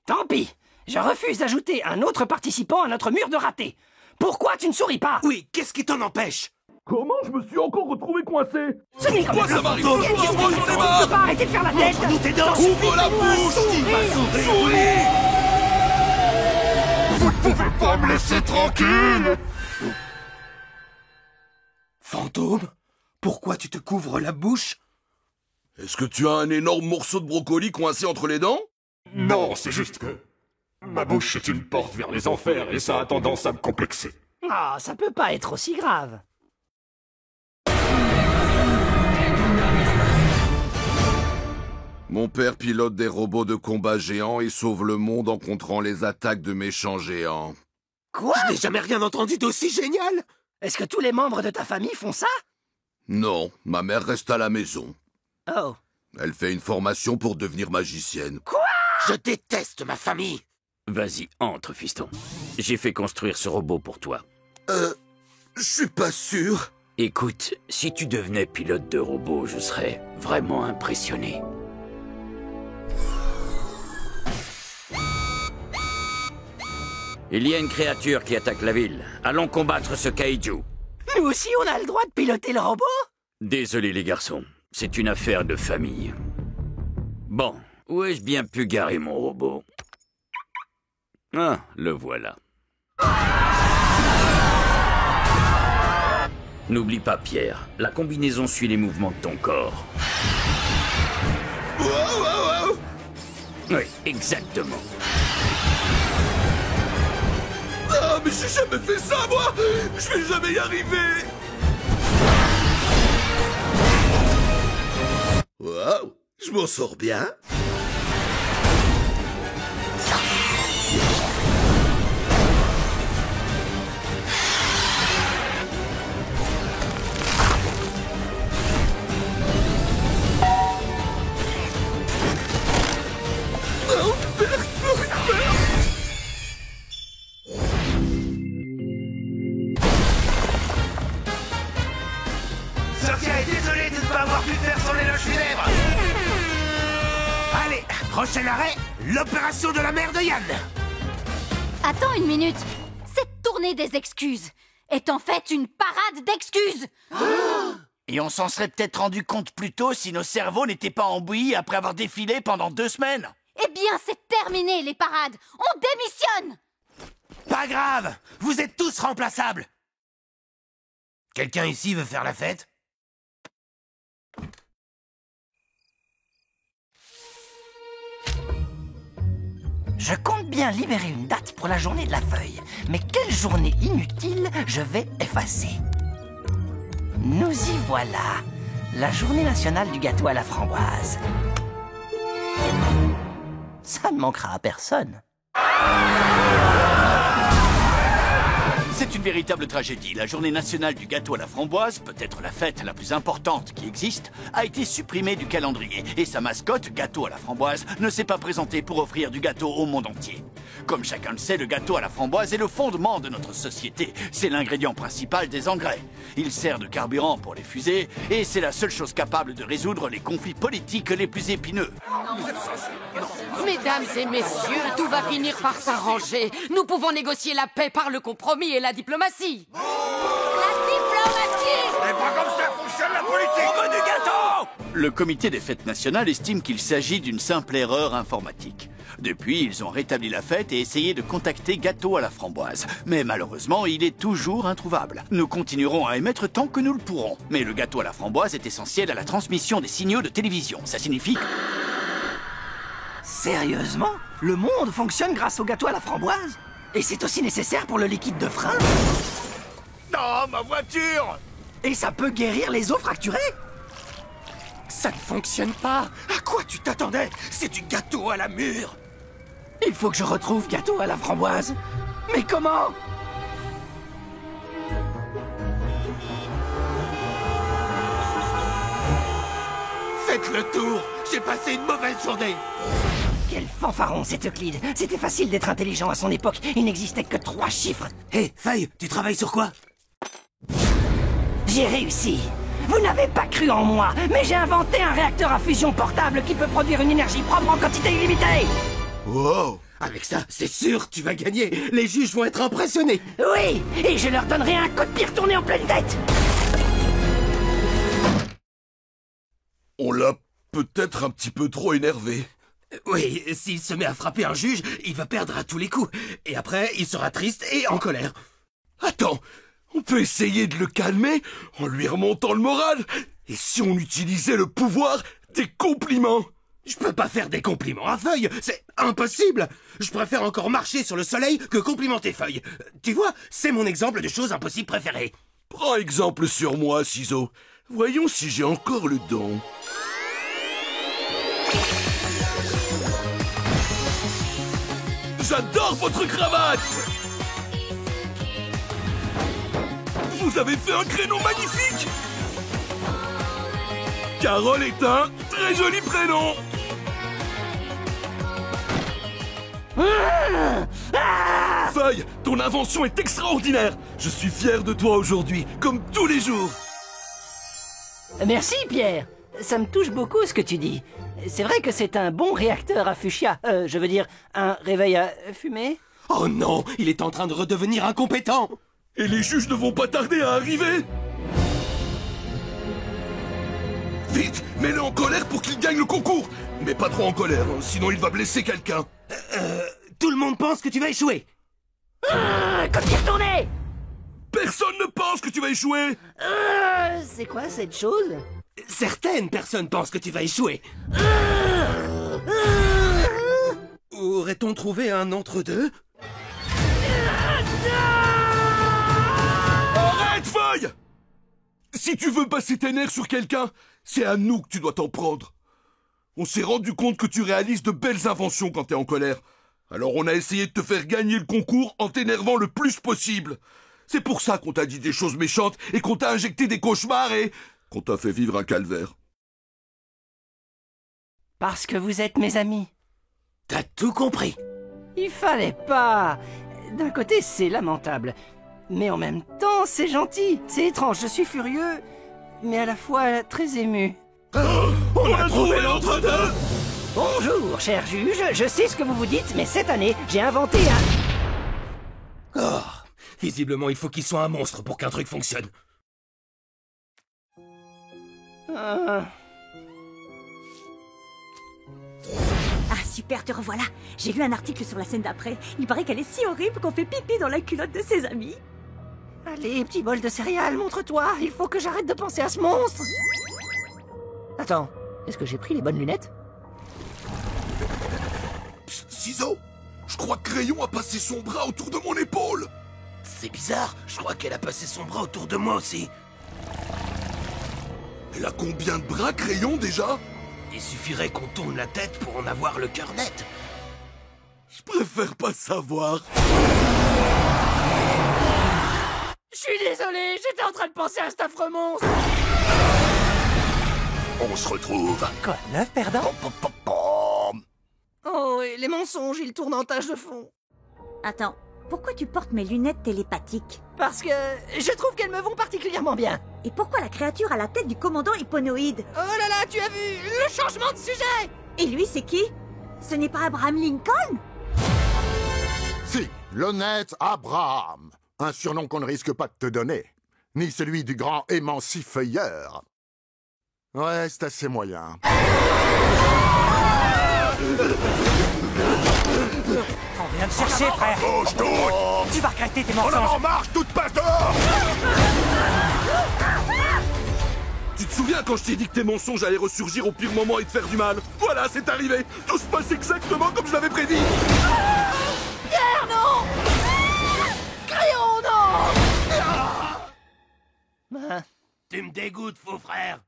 Tant pis. Je refuse d'ajouter un autre participant à notre mur de ratés. Pourquoi tu ne souris pas? Oui, qu'est-ce qui t'en empêche? Comment je me suis encore retrouvé coincé? Ce n'est Pourquoi ça m'arrive toujours à moi, j'en ai marre? Tu peux pas arrêter de faire la tête. Montre-nous tes dents. Ouvre la bouche. Souris. Vous ne pouvez pas me laisser tranquille. Fantôme, pourquoi tu te couvres la bouche? Est-ce que tu as un énorme morceau de brocoli coincé entre les dents? Non, c'est juste que... ma bouche est une porte vers les enfers et ça a tendance à me complexer. Ah, ça peut pas être aussi grave. Mon père pilote des robots de combat géants et sauve le monde en contrant les attaques de méchants géants. Quoi? Je n'ai jamais rien entendu d'aussi génial. Est-ce que tous les membres de ta famille font ça? Non, ma mère reste à la maison. Oh. Elle fait une formation pour devenir magicienne. Quoi? Je déteste ma famille. Vas-y, entre, fiston. J'ai fait construire ce robot pour toi. Je suis pas sûr. Écoute, si tu devenais pilote de robot, je serais vraiment impressionné. Il y a une créature qui attaque la ville. Allons combattre ce kaiju. Nous aussi, on a le droit de piloter le robot? Désolé les garçons, c'est une affaire de famille. Bon, où ai-je bien pu garer mon robot? Ah, le voilà. N'oublie pas, Pierre, la combinaison suit les mouvements de ton corps. Wow. Oui, exactement. Ah, mais j'ai jamais fait ça, moi! Je vais jamais y arriver! Waouh! Je m'en sors bien! Sophia est désolée de ne pas avoir pu faire son éloge funèbre. Allez, prochain arrêt, l'opération de la mère de Yann. Attends une minute. Cette tournée des excuses est en fait une parade d'excuses. Et on s'en serait peut-être rendu compte plus tôt si nos cerveaux n'étaient pas embouillis après avoir défilé pendant 2 semaines. Eh bien, c'est terminé les parades. On démissionne. Pas grave, vous êtes tous remplaçables. Quelqu'un ici veut faire la fête? Je compte bien libérer une date pour la journée de la feuille. Mais quelle journée inutile je vais effacer. Nous y voilà. La journée nationale du gâteau à la framboise. Ça ne manquera à personne. C'est une véritable tragédie. La journée nationale du gâteau à la framboise, peut-être la fête la plus importante qui existe, a été supprimée du calendrier. Et sa mascotte, gâteau à la framboise, ne s'est pas présentée pour offrir du gâteau au monde entier. Comme chacun le sait, le gâteau à la framboise est le fondement de notre société. C'est l'ingrédient principal des engrais. Il sert de carburant pour les fusées et c'est la seule chose capable de résoudre les conflits politiques les plus épineux. Mesdames et messieurs, tout va finir par s'arranger. Nous pouvons négocier la paix par le compromis et la diplomatie. La diplomatie! C'est pas comme ça que fonctionne la politique! On veut du gâteau! Le comité des fêtes nationales estime qu'il s'agit d'une simple erreur informatique. Depuis, ils ont rétabli la fête et essayé de contacter Gâteau à la framboise. Mais malheureusement, il est toujours introuvable. Nous continuerons à émettre tant que nous le pourrons. Mais le gâteau à la framboise est essentiel à la transmission des signaux de télévision. Ça signifie... Sérieusement? Le monde fonctionne grâce au gâteau à la framboise? Et c'est aussi nécessaire pour le liquide de frein? Non, ma voiture! Et ça peut guérir les os fracturés? Ça ne fonctionne pas! À quoi tu t'attendais? C'est du gâteau à la mûre! Il faut que je retrouve gâteau à la framboise. Mais comment? Faites le tour! J'ai passé une mauvaise journée! Quel fanfaron, cet Euclide! C'était facile d'être intelligent à son époque. Il n'existait que 3 chiffres. Hé, Feuille, tu travailles sur quoi? J'ai réussi. Vous n'avez pas cru en moi, mais j'ai inventé un réacteur à fusion portable qui peut produire une énergie propre en quantité illimitée. Wow! Avec ça, c'est sûr, tu vas gagner. Les juges vont être impressionnés. Oui, et je leur donnerai un coup de pied retourné en pleine tête. On l'a peut-être un petit peu trop énervé. Oui, s'il se met à frapper un juge, il va perdre à tous les coups. Et après, il sera triste et en colère. Attends, on peut essayer de le calmer en lui remontant le moral. Et si on utilisait le pouvoir des compliments? Je peux pas faire des compliments à Feuille, c'est impossible. Je préfère encore marcher sur le soleil que complimenter Feuille. Tu vois, c'est mon exemple de chose impossible préférée. Prends exemple sur moi, Ciseaux. Voyons si j'ai encore le don. J'adore votre cravate! Vous avez fait un créneau magnifique! Carole est un très joli prénom! Feuille, ton invention est extraordinaire! Je suis fier de toi aujourd'hui, comme tous les jours! Merci, Pierre. Ça me touche beaucoup ce que tu dis. C'est vrai que c'est un bon réacteur à fuchsia. Je veux dire, un réveil à fumée. Oh non, il est en train de redevenir incompétent. Et les juges ne vont pas tarder à arriver. Vite, mets-le en colère pour qu'il gagne le concours. Mais pas trop en colère, sinon il va blesser quelqu'un. Tout le monde pense que tu vas échouer. Coup de pied retourné. Personne ne pense que tu vas échouer. C'est quoi cette chose? Certaines personnes pensent que tu vas échouer. Aurait-on trouvé un entre-deux? Arrête, Feuille! Si tu veux passer tes nerfs sur quelqu'un, c'est à nous que tu dois t'en prendre. On s'est rendu compte que tu réalises de belles inventions quand t'es en colère. Alors on a essayé de te faire gagner le concours en t'énervant le plus possible. C'est pour ça qu'on t'a dit des choses méchantes et qu'on t'a injecté des cauchemars et qu'on t'a fait vivre un calvaire. Parce que vous êtes mes amis. T'as tout compris. Il fallait pas. D'un côté, c'est lamentable. Mais en même temps, c'est gentil. C'est étrange, je suis furieux, mais à la fois très ému. On a trouvé l'entre-deux! Bonjour, cher juge. Je sais ce que vous vous dites, mais cette année, j'ai inventé un... Oh, visiblement, il faut qu'il soit un monstre pour qu'un truc fonctionne. Ah super, te revoilà. J'ai lu un article sur la scène d'après. Il paraît qu'elle est si horrible qu'on fait pipi dans la culotte de ses amis. Allez, petit bol de céréales, montre-toi. Il faut que j'arrête de penser à ce monstre. Attends, est-ce que j'ai pris les bonnes lunettes? Psst, Ciseaux, je crois que Crayon a passé son bras autour de mon épaule. C'est bizarre, je crois qu'elle a passé son bras autour de moi aussi. Elle a combien de bras, Crayon, déjà? Il suffirait qu'on tourne la tête pour en avoir le cœur net. Je préfère pas savoir. Je suis désolé, j'étais en train de penser à cet affreux monstre. On se retrouve. Quoi, l'œuf perdant? Oh, et les mensonges, ils tournent en tâche de fond. Attends, pourquoi tu portes mes lunettes télépathiques? Parce que je trouve qu'elles me vont particulièrement bien. Et pourquoi la créature a la tête du commandant Hyponoïde? Oh là là, tu as vu le changement de sujet? Et lui, c'est qui? Ce n'est pas Abraham Lincoln? Si, l'honnête Abraham. Un surnom qu'on ne risque pas de te donner. Ni celui du grand émancifeuilleur. Ouais, c'est assez moyen. On vient de chercher, frère. Tu vas regretter tes mensonges. En marche, toute passe dehors. Tu te souviens quand je t'ai dit que tes mensonges allaient ressurgir au pire moment et te faire du mal? Voilà, c'est arrivé. Tout se passe exactement comme je l'avais prédit. Pierre, non! Crayon, non! Tu me dégoûtes, faux frère.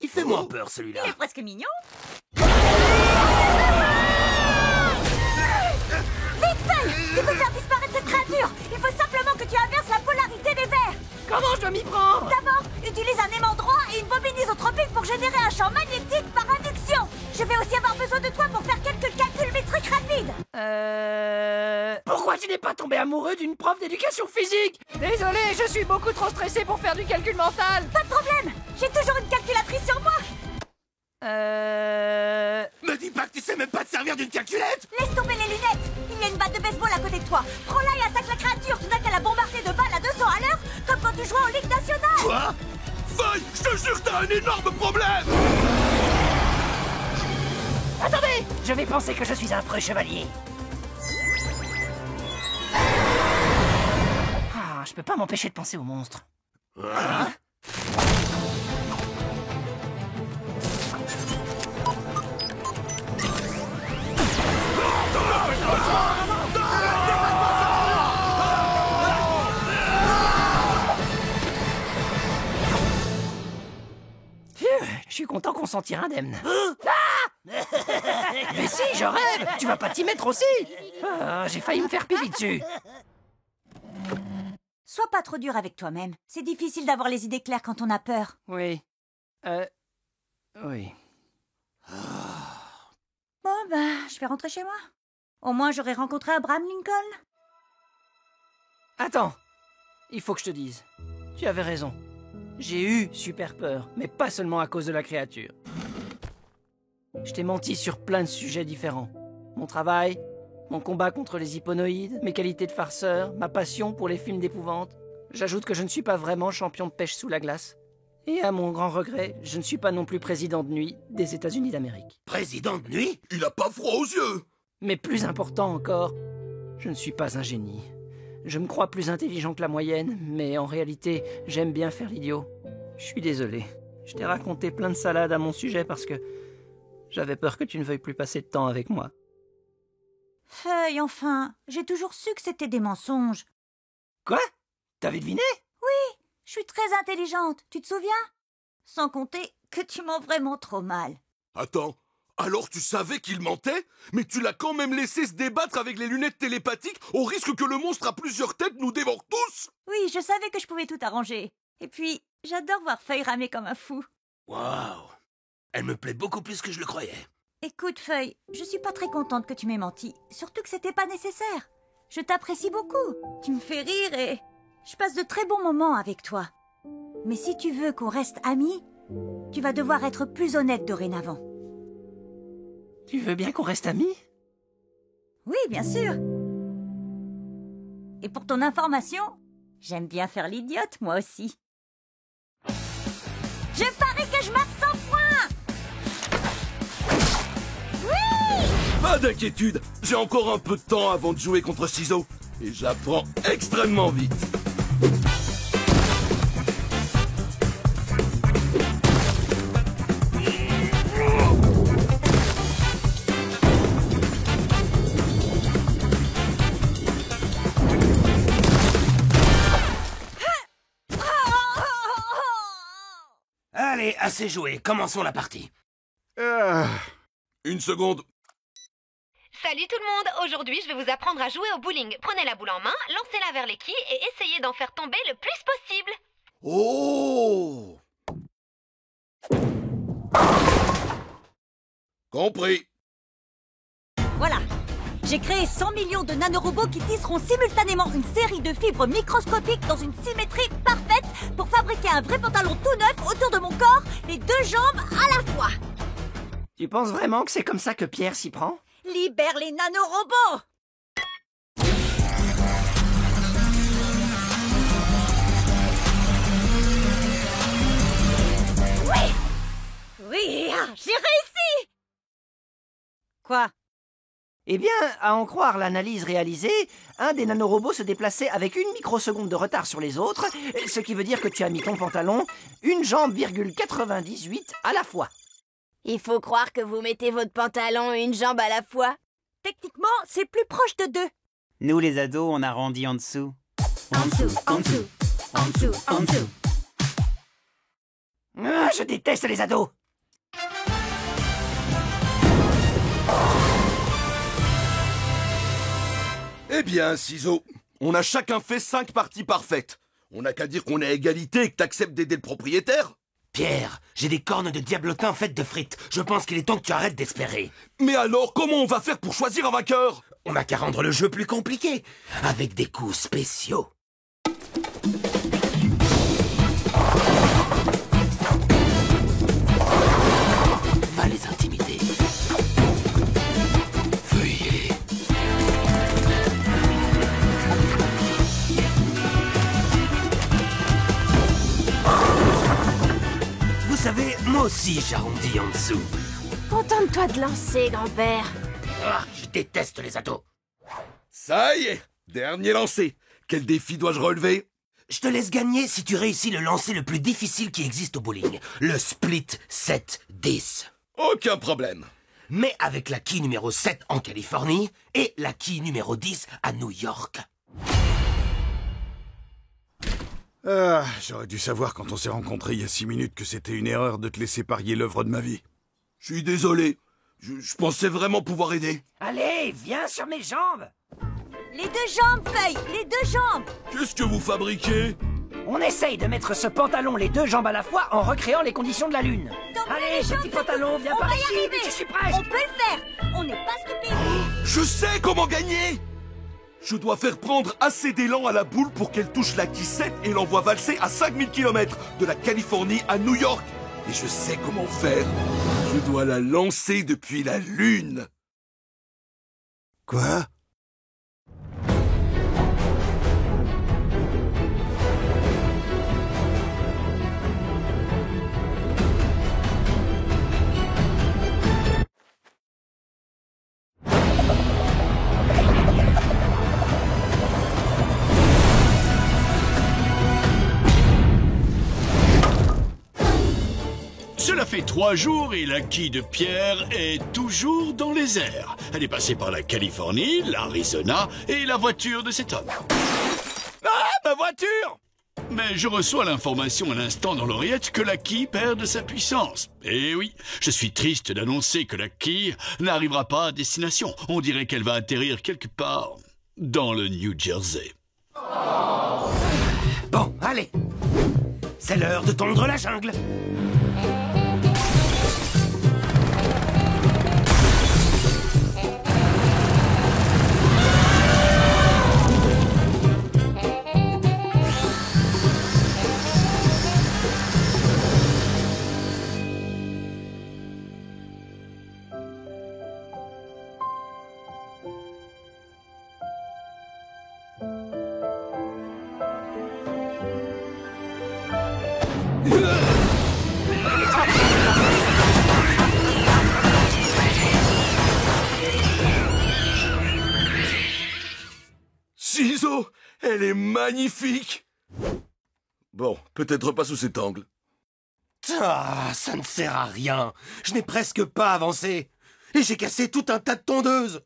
Il fait moins peur, celui-là. Il est presque mignon. Vite, Feuille! Tu peux faire disparaître cette créature! Il faut simplement que tu inverses la polarité des verres! Comment je dois m'y prendre? D'abord, utilise un aimant droit et une bobine isotropique pour générer un champ magnétique par induction! Je vais aussi avoir besoin de toi pour faire quelques calculs métriques rapides! Pourquoi tu n'es pas tombé amoureux d'une prof d'éducation physique? Désolé, je suis beaucoup trop stressé pour faire du calcul mental! Pas de problème! J'ai toujours une calculatrice sur moi! Me dis pas que tu sais même pas te servir d'une calculette! Laisse tomber les lunettes! Il y a une batte de baseball à côté de toi! Prends-la et attaque la créature! Tu n'as qu'à la bombarder de balles à 200 à l'heure, comme quand tu jouais en Ligue nationale! Quoi? Feuille, je te jure, t'as un énorme problème! Attendez! Je vais penser que je suis un preux chevalier. Ah, je peux pas m'empêcher de penser au monstre. Hein? Je suis content qu'on s'en tire indemne. Ah! Mais si, je rêve! Tu vas pas t'y mettre aussi? Ah, j'ai failli me faire pipi dessus. Sois pas trop dur avec toi-même. C'est difficile d'avoir les idées claires quand on a peur. Oui. Oui. Bon, je vais rentrer chez moi. Au moins, j'aurai rencontré Abraham Lincoln. Attends. Il faut que je te dise. Tu avais raison. J'ai eu super peur, mais pas seulement à cause de la créature. Je t'ai menti sur plein de sujets différents. Mon travail, mon combat contre les hyponoïdes, mes qualités de farceur, ma passion pour les films d'épouvante. J'ajoute que je ne suis pas vraiment champion de pêche sous la glace. Et à mon grand regret, je ne suis pas non plus président de nuit des États-Unis d'Amérique. Président de nuit? Il a pas froid aux yeux. Mais plus important encore, je ne suis pas un génie. Je me crois plus intelligent que la moyenne, mais en réalité, j'aime bien faire l'idiot. Je suis désolé. Je t'ai raconté plein de salades à mon sujet parce que j'avais peur que tu ne veuilles plus passer de temps avec moi. Feuille, enfin, j'ai toujours su que c'était des mensonges. Quoi? T'avais deviné? Oui, je suis très intelligente, tu te souviens? Sans compter que tu mens vraiment trop mal. Attends, alors tu savais qu'il mentait? Mais tu l'as quand même laissé se débattre avec les lunettes télépathiques au risque que le monstre à plusieurs têtes nous dévore tous? Oui, je savais que je pouvais tout arranger. Et puis, j'adore voir Feuille ramer comme un fou. Waouh! Elle me plaît beaucoup plus que je le croyais. Écoute, Feuille, je suis pas très contente que tu m'aies menti. Surtout que c'était pas nécessaire. Je t'apprécie beaucoup. Tu me fais rire et je passe de très bons moments avec toi. Mais si tu veux qu'on reste amis, tu vas devoir être plus honnête dorénavant. Tu veux bien qu'on reste amis? Oui, bien sûr. Et pour ton information, j'aime bien faire l'idiote, moi aussi. Je parie que je marque 100 points! Oui! Pas d'inquiétude, j'ai encore un peu de temps avant de jouer contre Ciseaux. Et j'apprends extrêmement vite. Allez, assez joué, commençons la partie. Une seconde. Salut tout le monde, aujourd'hui je vais vous apprendre à jouer au bowling. Prenez la boule en main, lancez-la vers les quilles et essayez d'en faire tomber le plus possible. Oh! Compris. Voilà. J'ai créé 100 millions de nanorobots qui tisseront simultanément une série de fibres microscopiques dans une symétrie parfaite pour fabriquer un vrai pantalon tout neuf autour de mon corps, les deux jambes à la fois. Tu penses vraiment que c'est comme ça que Pierre s'y prend? Libère les nanorobots! Oui! Oui, j'ai réussi! Quoi? Eh bien, à en croire l'analyse réalisée, un des nanorobots se déplaçait avec 1 microseconde de retard sur les autres, ce qui veut dire que tu as mis ton pantalon une jambe, 98 à la fois. Il faut croire que vous mettez votre pantalon une jambe à la fois. Techniquement, c'est plus proche de 2. Nous, les ados, on arrondit en dessous. En dessous, en dessous, en dessous, en dessous. Ah, je déteste les ados! Eh bien, Ciseaux, on a chacun fait 5 parties parfaites. On n'a qu'à dire qu'on est à égalité et que t'acceptes d'aider le propriétaire. Pierre, j'ai des cornes de diablotin faites de frites. Je pense qu'il est temps que tu arrêtes d'espérer. Mais alors, comment on va faire pour choisir un vainqueur? On n'a qu'à rendre le jeu plus compliqué, avec des coups spéciaux. Va les intimider. Veuillez. Vous savez, moi aussi j'arrondis en dessous. Contente-toi de lancer, grand-père. Ah, je déteste les ados. Ça y est, dernier lancé. Quel défi dois-je relever? Je te laisse gagner si tu réussis le lancer le plus difficile qui existe au bowling. Le split 7-10. Aucun problème. Mais avec la quille numéro 7 en Californie et la quille numéro 10 à New York. Ah, j'aurais dû savoir quand on s'est rencontrés il y a 6 minutes que c'était une erreur de te laisser parier l'œuvre de ma vie. Je suis désolé. Je pensais vraiment pouvoir aider. Allez, viens sur mes jambes! Les 2 jambes, Feuille! Les 2 jambes! Qu'est-ce que vous fabriquez? On essaye de mettre ce pantalon les 2 jambes à la fois en recréant les conditions de la Lune. Allez, petit pantalon, viens par ici, je suis prêt! On peut le faire! On n'est pas stupides! Je sais comment gagner! Je dois faire prendre assez d'élan à la boule pour qu'elle touche la quille 7 et l'envoie valser à 5000 km de la Californie à New York. Et je sais comment faire. Je dois la lancer depuis la Lune. Quoi? fait 3 jours et la quille de Pierre est toujours dans les airs. Elle est passée par la Californie, l'Arizona et la voiture de cet homme. Ah, ma voiture! Mais je reçois l'information à l'instant dans l'oreillette que la quille perd de sa puissance. Et oui, je suis triste d'annoncer que la quille n'arrivera pas à destination. On dirait qu'elle va atterrir quelque part dans le New Jersey. Bon, allez. C'est l'heure de tondre la jungle. Ciseaux, elle est magnifique. Bon, peut-être pas sous cet angle. Ah, ça ne sert à rien. Je n'ai presque pas avancé. Et j'ai cassé tout un tas de tondeuses.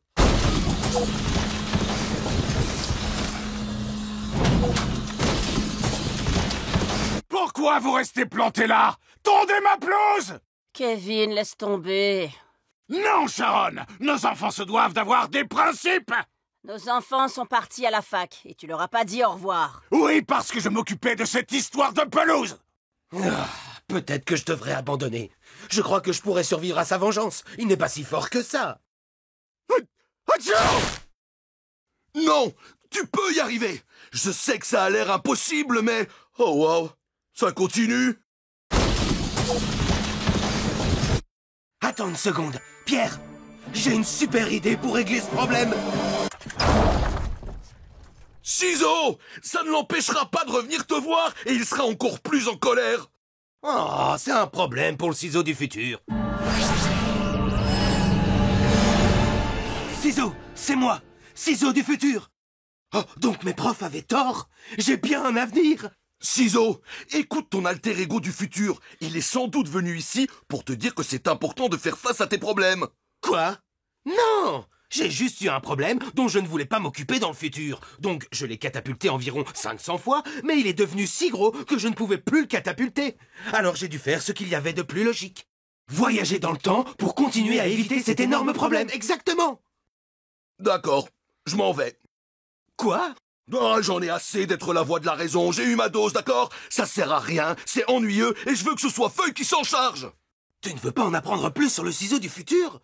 Pourquoi vous restez planté là? Tondez ma pelouse! Kevin, laisse tomber. Non, Sharon! Nos enfants se doivent d'avoir des principes! Nos enfants sont partis à la fac et tu leur as pas dit au revoir. Oui, parce que je m'occupais de cette histoire de pelouse! Peut-être que je devrais abandonner. Je crois que je pourrais survivre à sa vengeance. Il n'est pas si fort que ça. Non, tu peux y arriver. Je sais que ça a l'air impossible, mais... Oh wow, ça continue. Attends une seconde. Pierre, j'ai une super idée pour régler ce problème. Ciseaux, ça ne l'empêchera pas de revenir te voir et il sera encore plus en colère. Oh, c'est un problème pour le ciseau du futur. Ciseaux, c'est moi, ciseau du futur. Oh, donc mes profs avaient tort. J'ai bien un avenir. Ciseaux, écoute ton alter ego du futur. Il est sans doute venu ici pour te dire que c'est important de faire face à tes problèmes. Quoi? Non! J'ai juste eu un problème dont je ne voulais pas m'occuper dans le futur. Donc je l'ai catapulté environ 500 fois, mais il est devenu si gros que je ne pouvais plus le catapulter. Alors j'ai dû faire ce qu'il y avait de plus logique. Voyager dans le temps pour continuer à éviter cet énorme problème. Exactement! D'accord, je m'en vais. Quoi? Oh, j'en ai assez d'être la voix de la raison. J'ai eu ma dose, d'accord? Ça sert à rien, c'est ennuyeux, et je veux que ce soit Feuille qui s'en charge. Tu ne veux pas en apprendre plus sur le ciseau du futur?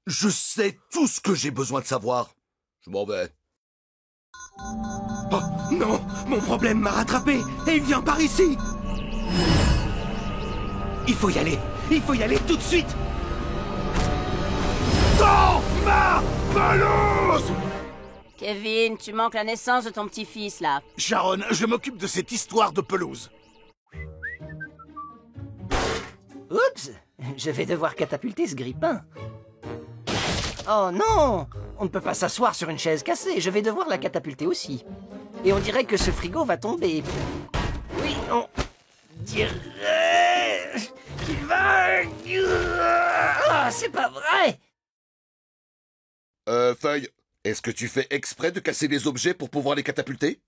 Je sais tout ce que j'ai besoin de savoir. Je m'en vais. Oh, non! Mon problème m'a rattrapé, et il vient par ici! Il faut y aller! Il faut y aller tout de suite! Dans ma pelouse! Kevin, tu manques la naissance de ton petit-fils, là. Sharon, je m'occupe de cette histoire de pelouse. Oups! Je vais devoir catapulter ce grippin. Oh non! On ne peut pas s'asseoir sur une chaise cassée, je vais devoir la catapulter aussi. Et on dirait que ce frigo va tomber. Oui, on dirait qu'il va... Ah, c'est pas vrai! Feuille, est-ce que tu fais exprès de casser des objets pour pouvoir les catapulter?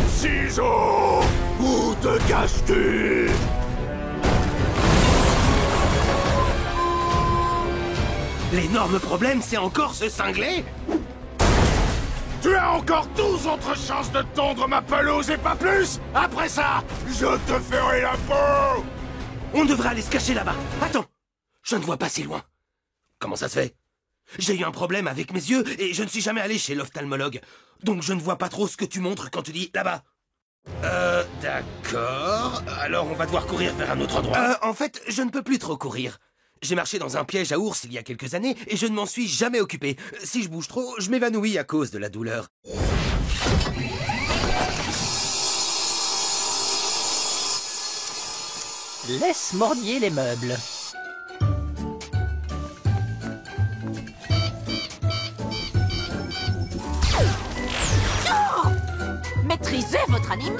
Ciseaux! Où te caches-tu? L'énorme problème, c'est encore ce cinglé? Tu as encore 12 autres chances de tondre ma pelouse et pas plus! Après ça, je te ferai la peau! On devrait aller se cacher là-bas. Attends, je ne vois pas si loin. Comment ça se fait? J'ai eu un problème avec mes yeux et je ne suis jamais allé chez l'ophtalmologue. Donc je ne vois pas trop ce que tu montres quand tu dis là-bas. D'accord. Alors on va devoir courir vers un autre endroit. En fait, je ne peux plus trop courir. J'ai marché dans un piège à ours il y a quelques années et je ne m'en suis jamais occupé. Si je bouge trop, je m'évanouis à cause de la douleur. Laisse Mordier les meubles. Maîtrisez votre autre animal.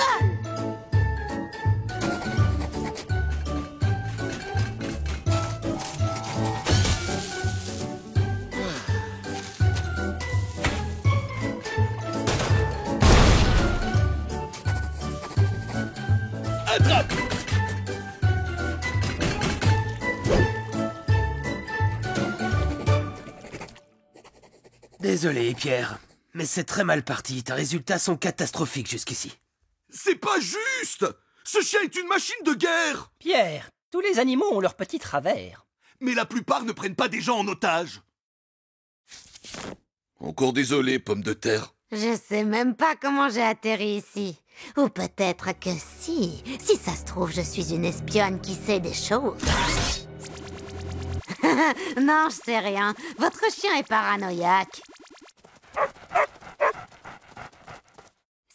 Attrape! Désolé, Pierre, mais c'est très mal parti. Tes résultats sont catastrophiques jusqu'ici. C'est pas juste! Ce chien est une machine de guerre! Pierre, tous les animaux ont leurs petits travers. Mais la plupart ne prennent pas des gens en otage. Encore désolé, pomme de terre. Je sais même pas comment j'ai atterri ici. Ou peut-être que si. Si ça se trouve, je suis une espionne qui sait des choses. Non, je sais rien. Votre chien est paranoïaque.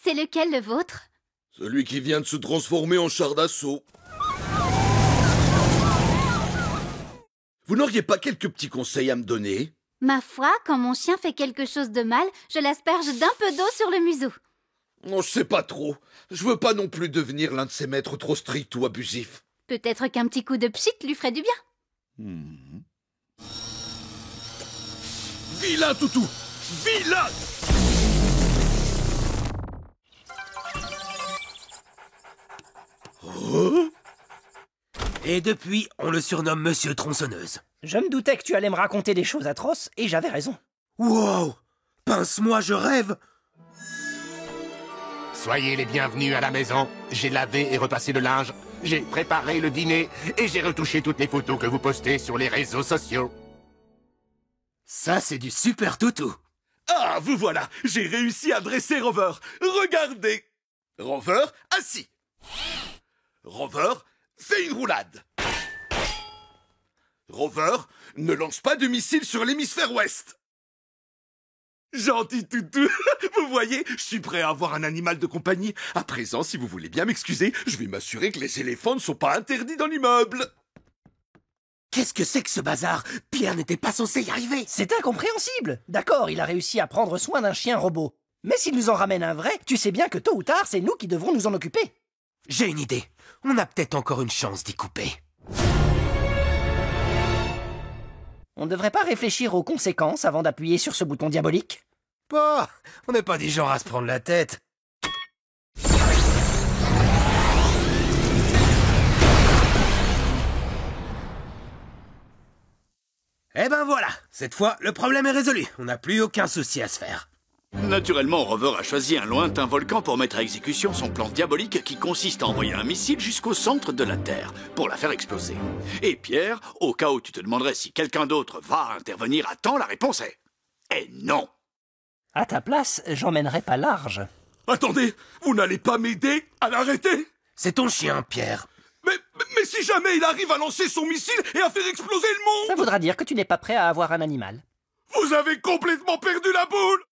C'est lequel le vôtre? Celui qui vient de se transformer en char d'assaut. Vous n'auriez pas quelques petits conseils à me donner? Ma foi, quand mon chien fait quelque chose de mal, je l'asperge d'un peu d'eau sur le museau. Oh, je sais pas trop. Je veux pas non plus devenir l'un de ces maîtres trop stricts ou abusifs. Peut-être qu'un petit coup de pchit lui ferait du bien. Vilain toutou! Vilain! Oh. Et depuis, on le surnomme Monsieur Tronçonneuse. Je me doutais que tu allais me raconter des choses atroces, et j'avais raison. Wow! Pince-moi, je rêve! Soyez les bienvenus à la maison. J'ai lavé et repassé le linge. J'ai préparé le dîner et j'ai retouché toutes les photos que vous postez sur les réseaux sociaux. Ça, c'est du super toutou. Ah, vous voilà! J'ai réussi à dresser Rover. Regardez! Rover, assis. Rover, fais une roulade. Rover, ne lance pas de missiles sur l'hémisphère ouest. Gentil toutou. Vous voyez, je suis prêt à avoir un animal de compagnie. À présent, si vous voulez bien m'excuser, je vais m'assurer que les éléphants ne sont pas interdits dans l'immeuble. Qu'est-ce que c'est que ce bazar? Pierre n'était pas censé y arriver. C'est incompréhensible. D'accord, il a réussi à prendre soin d'un chien robot. Mais s'il nous en ramène un vrai, tu sais bien que tôt ou tard, c'est nous qui devrons nous en occuper. J'ai une idée. On a peut-être encore une chance d'y couper. On ne devrait pas réfléchir aux conséquences avant d'appuyer sur ce bouton diabolique? Bah, on n'est pas des gens à se prendre la tête. Eh ben voilà, cette fois, le problème est résolu. On n'a plus aucun souci à se faire. Naturellement, Rover a choisi un lointain volcan pour mettre à exécution son plan diabolique qui consiste à envoyer un missile jusqu'au centre de la Terre pour la faire exploser. Et Pierre, au cas où tu te demanderais si quelqu'un d'autre va intervenir à temps, la réponse est non. À ta place, j'emmènerais pas large. Attendez, vous n'allez pas m'aider à l'arrêter? C'est ton chien, Pierre. Mais si jamais il arrive à lancer son missile et à faire exploser le monde? Ça voudra dire que tu n'es pas prêt à avoir un animal. Vous avez complètement perdu la boule!